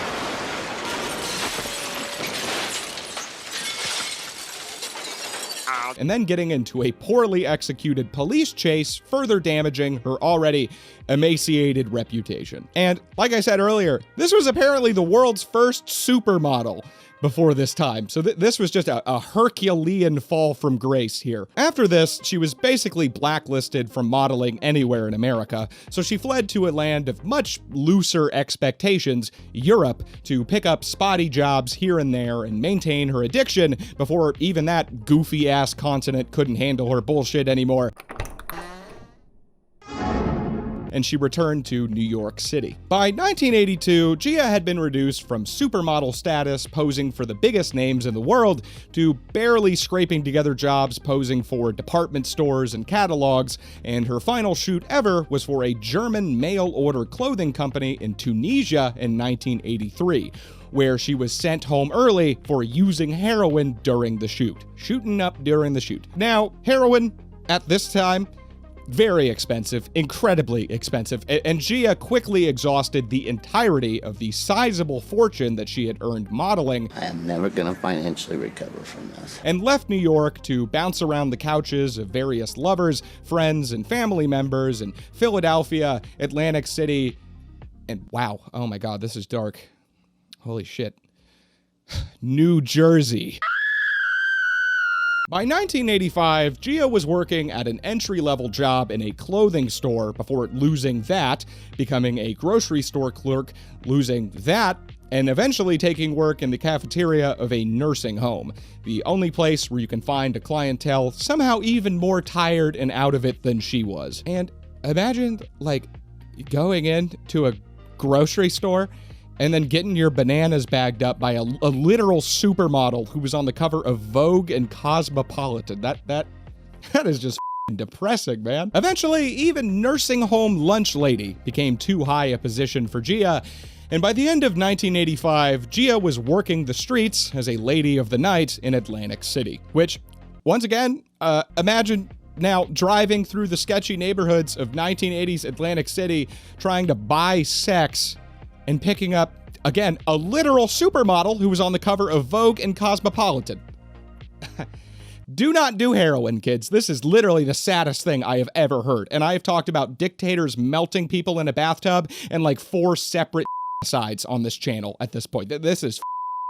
S1: and then getting into a poorly executed police chase, further damaging her already emaciated reputation. And like I said earlier, this was apparently the world's first supermodel before this time, so this was just a Herculean fall from grace here. After this, she was basically blacklisted from modeling anywhere in America, so she fled to a land of much looser expectations, Europe, to pick up spotty jobs here and there and maintain her addiction before even that goofy-ass continent couldn't handle her bullshit anymore, and she returned to New York City. By 1982, Gia had been reduced from supermodel status, posing for the biggest names in the world, to barely scraping together jobs posing for department stores and catalogs, and her final shoot ever was for a German mail-order clothing company in Tunisia in 1983, where she was sent home early for using heroin during the shoot. Shooting up during the shoot. Now, heroin, at this time, very expensive, incredibly expensive, and Gia quickly exhausted the entirety of the sizable fortune that she had earned modeling.
S5: I am never gonna financially recover from this.
S1: And left New York to bounce around the couches of various lovers, friends, and family members in Philadelphia, Atlantic City, and wow, oh my god, this is dark. Holy shit. New Jersey. By 1985, Gia was working at an entry-level job in a clothing store before losing that, becoming a grocery store clerk, losing that, and eventually taking work in the cafeteria of a nursing home, the only place where you can find a clientele somehow even more tired and out of it than she was. And imagine, like, going into a grocery store and then getting your bananas bagged up by a literal supermodel who was on the cover of Vogue and Cosmopolitan. That is just depressing, man. Eventually, even nursing home lunch lady became too high a position for Gia, and by the end of 1985, Gia was working the streets as a lady of the night in Atlantic City, which, once again, imagine now driving through the sketchy neighborhoods of 1980s Atlantic City, trying to buy sex and picking up, again, a literal supermodel who was on the cover of Vogue and Cosmopolitan. Do not do heroin, kids. This is literally the saddest thing I have ever heard. And I have talked about dictators melting people in a bathtub and like 4 separate sides on this channel at this point. This is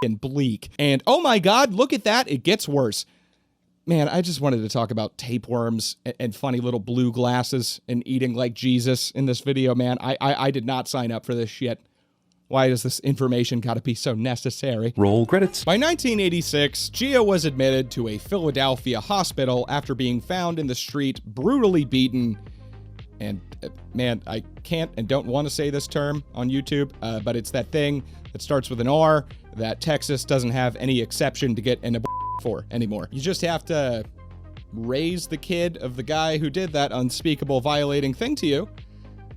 S1: bleak. And oh my God, look at that. It gets worse. Man, I just wanted to talk about tapeworms and funny little blue glasses and eating like Jesus in this video, man. I did not sign up for this shit. Why does this information gotta be so necessary?
S14: Roll credits.
S1: By 1986, Gia was admitted to a Philadelphia hospital after being found in the street, brutally beaten. And man, I can't and don't want to say this term on YouTube, but it's that thing that starts with an R that Texas doesn't have any exception to get an for anymore. You just have to raise the kid of the guy who did that unspeakable violating thing to you,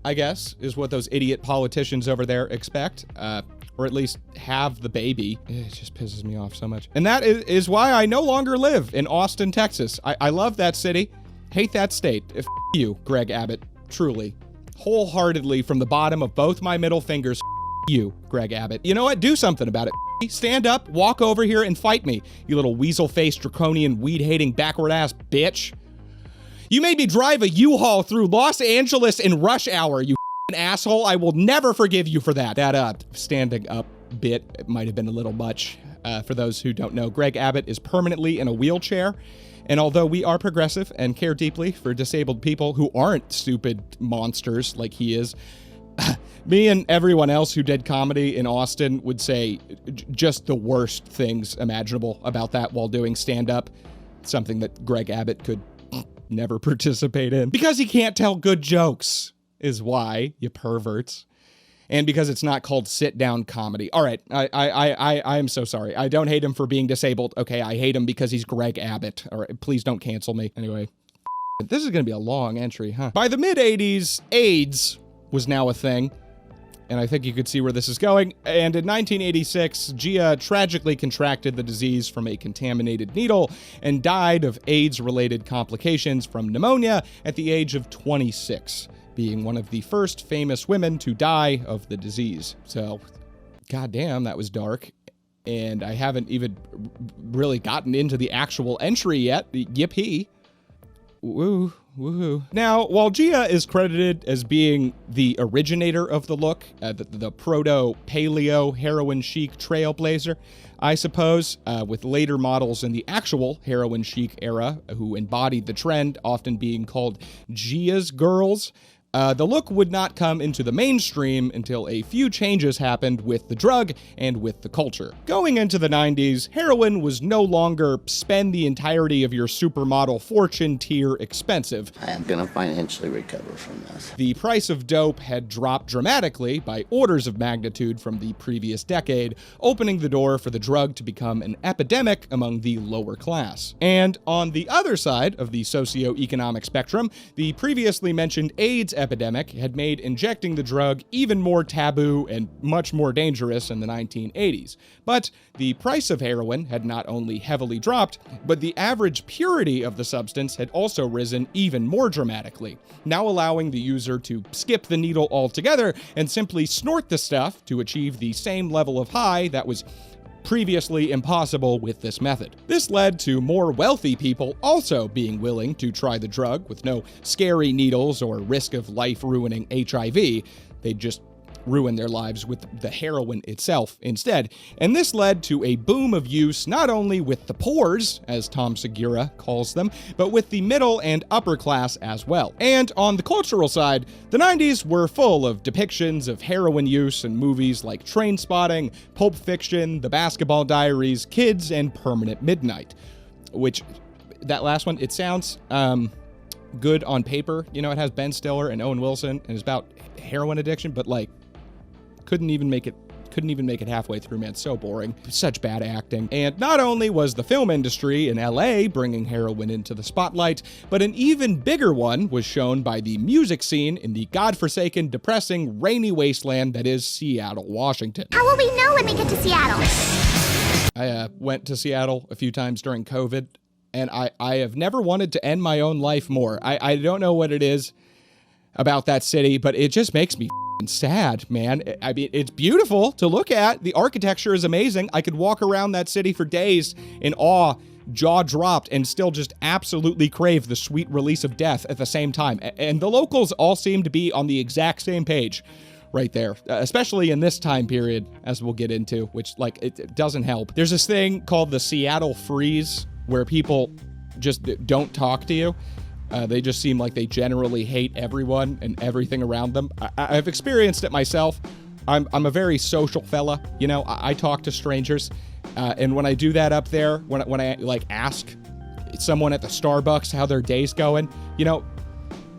S1: I guess, is what those idiot politicians over there expect, or at least have the baby. It just pisses me off so much. And that is why I no longer live in Austin, Texas. I love that city, hate that state. F you, Greg Abbott, truly, wholeheartedly from the bottom of both my middle fingers, you, Greg Abbott. You know what? Do something about it. Stand up, walk over here and fight me, you little weasel-faced, draconian, weed-hating, backward-ass bitch. You made me drive a U-Haul through Los Angeles in rush hour, you asshole. I will never forgive you for that. That standing up bit might have been a little much. For those who don't know, Greg Abbott is permanently in a wheelchair. And although we are progressive and care deeply for disabled people who aren't stupid monsters like he is, me and everyone else who did comedy in Austin would say just the worst things imaginable about that while doing stand-up. Something that Greg Abbott could never participate in. Because he can't tell good jokes is why, you perverts. And because it's not called sit-down comedy. All right, I am so sorry. I don't hate him for being disabled. Okay, I hate him because he's Greg Abbott. All right, please don't cancel me. Anyway, this is going to be a long entry, huh? By the mid-80s, AIDS was now a thing. And I think you could see where this is going. And in 1986, Gia tragically contracted the disease from a contaminated needle and died of AIDS-related complications from pneumonia at the age of 26, being one of the first famous women to die of the disease. So, goddamn, that was dark. And I haven't even really gotten into the actual entry yet. Yippee. Woo. Woohoo. Now, while Gia is credited as being the originator of the look, the proto-paleo heroin chic trailblazer, I suppose, with later models in the actual heroin chic era who embodied the trend, often being called Gia's girls, the look would not come into the mainstream until a few changes happened with the drug and with the culture. Going into the 90s, heroin was no longer spend the entirety of your supermodel fortune tier expensive.
S5: I am gonna financially recover from this.
S1: The price of dope had dropped dramatically by orders of magnitude from the previous decade, opening the door for the drug to become an epidemic among the lower class. And on the other side of the socioeconomic spectrum, the previously mentioned AIDS epidemic had made injecting the drug even more taboo and much more dangerous in the 1980s. But the price of heroin had not only heavily dropped, but the average purity of the substance had also risen even more dramatically, now allowing the user to skip the needle altogether and simply snort the stuff to achieve the same level of high that was previously impossible with this method. This led to more wealthy people also being willing to try the drug with no scary needles or risk of life-ruining HIV. They'd just ruin their lives with the heroin itself instead. And this led to a boom of use not only with the poors, as Tom Segura calls them, but with the middle and upper class as well. And on the cultural side, the 90s were full of depictions of heroin use in movies like Trainspotting, Pulp Fiction, The Basketball Diaries, Kids, and Permanent Midnight. Which, that last one, it sounds good on paper. You know, it has Ben Stiller and Owen Wilson, and it's about heroin addiction, but like, couldn't even make it couldn't even make it halfway through, man. So boring. Such bad acting. And not only was the film industry in LA bringing heroin into the spotlight, but an even bigger one was shown by the music scene in the godforsaken, depressing, rainy wasteland that is Seattle, Washington.
S6: How will we know when we get to Seattle?
S1: I went to Seattle a few times during COVID, and I have never wanted to end my own life more. I don't know what it is about that city, but it just makes me sad, man. I mean, it's beautiful to look at. The architecture is amazing. I could walk around that city for days in awe, jaw dropped, and still just absolutely crave the sweet release of death at the same time. And the locals all seem to be on the exact same page right there, especially in this time period, as we'll get into, which, like, it doesn't help. There's this thing called the Seattle Freeze, where people just don't talk to you. They just seem like they generally hate everyone and everything around them. I've experienced it myself. I'm a very social fella, you know. I talk to strangers, and when I do that up there, when I like ask someone at the Starbucks how their day's going, you know,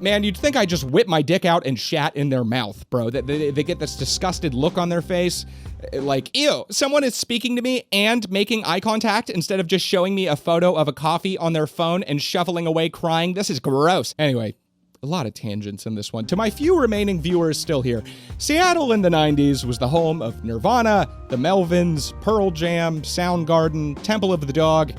S1: man, you'd think I just whip my dick out and shat in their mouth, bro. They get this disgusted look on their face, like, ew, someone is speaking to me and making eye contact instead of just showing me a photo of a coffee on their phone and shuffling away crying. This is gross. Anyway, a lot of tangents in this one. To my few remaining viewers still here, Seattle in the 90s was the home of Nirvana, the Melvins, Pearl Jam, Soundgarden, Temple of the Dog,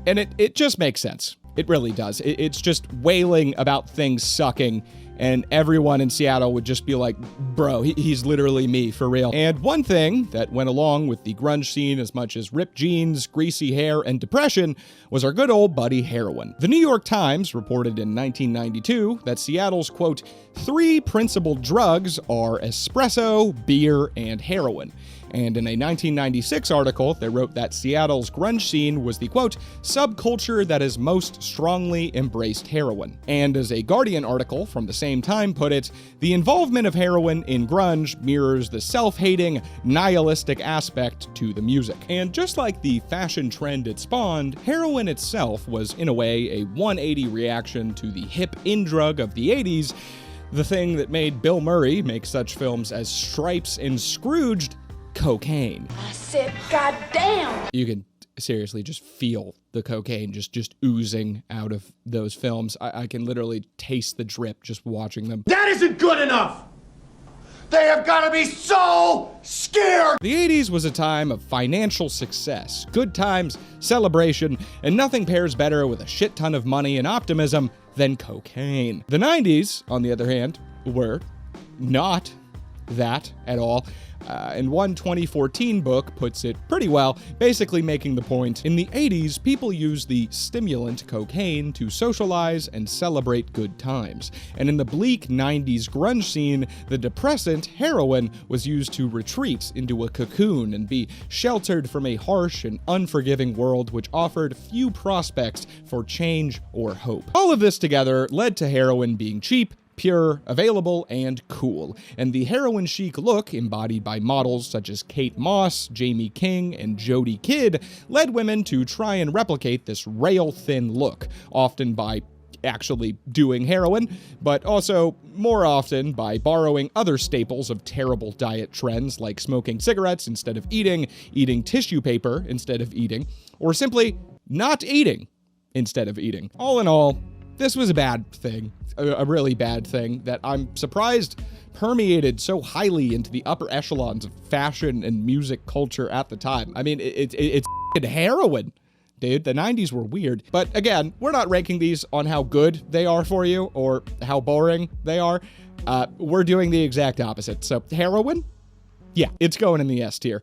S1: and it just makes sense. It really does. It's just wailing about things sucking, and everyone in Seattle would just be like, bro, he's literally me, for real. And one thing that went along with the grunge scene as much as ripped jeans, greasy hair, and depression was our good old buddy heroin. The New York Times reported in 1992 that Seattle's, quote, 3 principal drugs are espresso, beer, and heroin. And in a 1996 article, they wrote that Seattle's grunge scene was the, quote, subculture that has most strongly embraced heroin. And as a Guardian article from the same time put it, the involvement of heroin in grunge mirrors the self-hating, nihilistic aspect to the music. And just like the fashion trend it spawned, heroin itself was, in a way, a 180 reaction to the hip in-drug of the 80s, the thing that made Bill Murray make such films as Stripes and Scrooged, cocaine.
S6: I said, goddamn!
S1: You can seriously just feel the cocaine just oozing out of those films. I can literally taste the drip just watching them.
S15: That isn't good enough! They have got to be so scared!
S1: The 80s was a time of financial success, good times, celebration, and nothing pairs better with a shit ton of money and optimism than cocaine. The 90s, on the other hand, were not that at all. And one 2014 book puts it pretty well, basically making the point, in the 80s, people used the stimulant cocaine to socialize and celebrate good times. And in the bleak 90s grunge scene, the depressant heroin was used to retreat into a cocoon and be sheltered from a harsh and unforgiving world which offered few prospects for change or hope. All of this together led to heroin being cheap, pure, available, and cool. And the heroin chic look, embodied by models such as Kate Moss, Jamie King, and Jodie Kidd, led women to try and replicate this rail-thin look, often by actually doing heroin, but also more often by borrowing other staples of terrible diet trends like smoking cigarettes instead of eating tissue paper instead of eating, or simply not eating instead of eating. All in all, this was a bad thing, a really bad thing that I'm surprised permeated so highly into the upper echelons of fashion and music culture at the time. I mean, it's heroin, dude. The 90s were weird. But again, we're not ranking these on how good they are for you or how boring they are. We're doing the exact opposite. So heroin? Yeah, it's going in the S tier.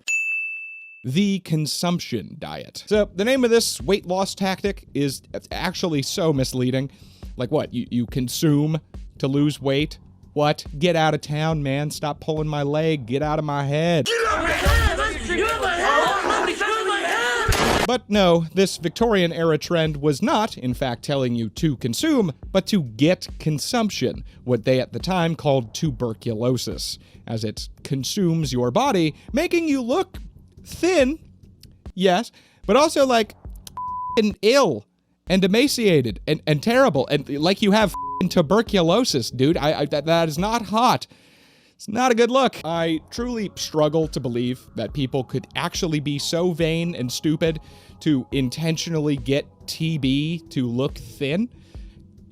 S1: The consumption diet. So the name of this weight loss tactic is actually so misleading. Like what? You consume to lose weight? What? Get out of town, man. Stop pulling my leg. Get out of my head.
S9: Get out of my head! You're in my head! Nobody's in my head!
S1: But no, this Victorian era trend was not, in fact, telling you to consume, but to get consumption, what they at the time called tuberculosis, as it consumes your body, making you look thin, yes, but also like ill and emaciated and terrible and like you have tuberculosis, dude. That is not hot. It's not a good look. I truly struggle to believe that people could actually be so vain and stupid to intentionally get TB to look thin.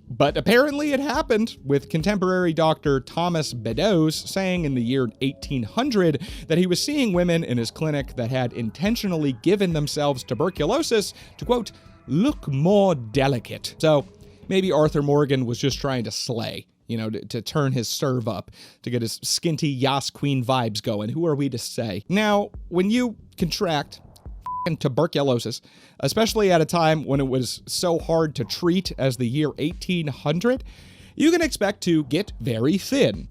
S1: But apparently it happened, with contemporary Dr. Thomas Beddoes saying in the year 1800 that he was seeing women in his clinic that had intentionally given themselves tuberculosis to, quote, look more delicate. So maybe Arthur Morgan was just trying to slay, you know, to turn his serve up, to get his skinty Yas Queen vibes going. Who are we to say? Now, when you contract tuberculosis, especially at a time when it was so hard to treat as the year 1800, you can expect to get very thin.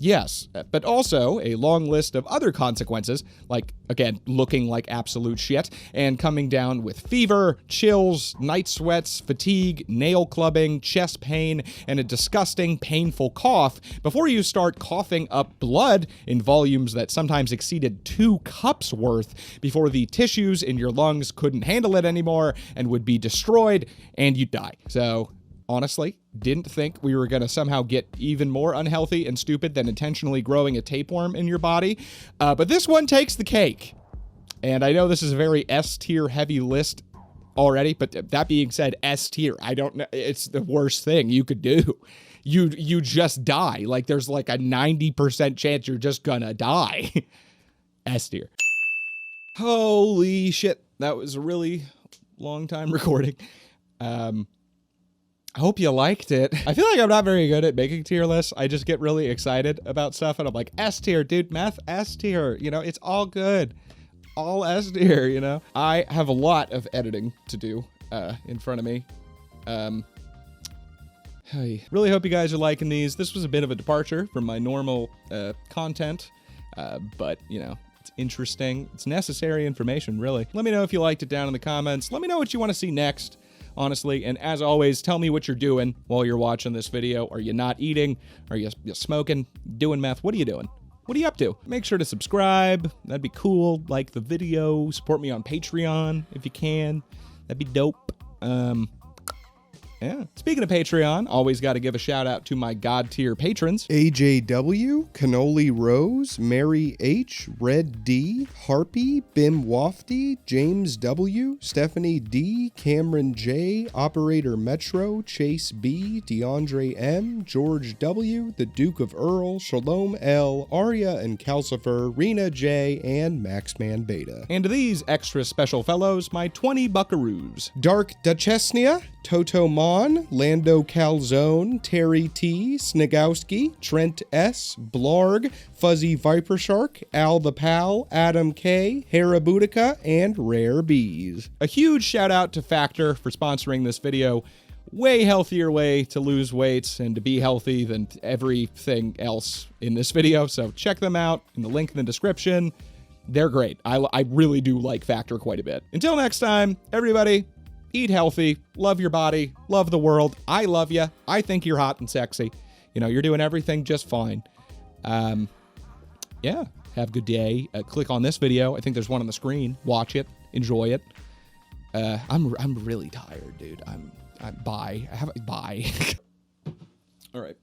S1: Yes, but also a long list of other consequences, like, again, looking like absolute shit, and coming down with fever, chills, night sweats, fatigue, nail clubbing, chest pain, and a disgusting, painful cough before you start coughing up blood in volumes that sometimes exceeded 2 cups worth before the tissues in your lungs couldn't handle it anymore and would be destroyed, and you'd die. So, honestly, didn't think we were going to somehow get even more unhealthy and stupid than intentionally growing a tapeworm in your body. But this one takes the cake. And I know this is a very S-tier heavy list already, but that being said, S-tier, I don't know. It's the worst thing you could do. You just die. Like, there's like a 90% chance you're just gonna die. S-tier. Holy shit. That was a really long time recording. I hope you liked it. I feel like I'm not very good at making tier lists. I just get really excited about stuff and I'm like, S tier, dude, meth, S tier. You know, it's all good. All S tier, you know? I have a lot of editing to do in front of me. I really hope you guys are liking these. This was a bit of a departure from my normal content, but, you know, it's interesting. It's necessary information, really. Let me know if you liked it down in the comments. Let me know what you want to see next. Honestly, and as always, tell me what you're doing while you're watching this video. Are you not eating? Are you smoking? Doing meth? What are you doing? What are you up to? Make sure to subscribe. That'd be cool. Like the video. Support me on Patreon if you can. That'd be dope. Yeah. Speaking of Patreon, always got to give a shout out to my God tier patrons. AJW, Cannoli Rose, Mary H, Red D, Harpy, Bim Wafty, James W, Stephanie D, Cameron J, Operator Metro, Chase B, DeAndre M, George W, the Duke of Earl, Shalom L, Arya and Calcifer, Rena J, and Maxman Beta. And to these extra special fellows, my 20 buckaroos. Dark Duchesnia, Toto Mon, Lando Calzone, Terry T, Snigowski, Trent S, Blarg, Fuzzy Viper Shark, Al the Pal, Adam K, Hera Boudica, and Rare Bees. A huge shout out to Factor for sponsoring this video. Way healthier way to lose weight and to be healthy than everything else in this video, so check them out in the link in the description. They're great. I really do like Factor quite a bit. Until next time, everybody, eat healthy, love your body, love the world. I love you. I think you're hot and sexy. You know, you're doing everything just fine. Yeah, have a good day. Click on this video. I think there's one on the screen. Watch it. Enjoy it. I'm really tired, dude. Bye. Bye. All right.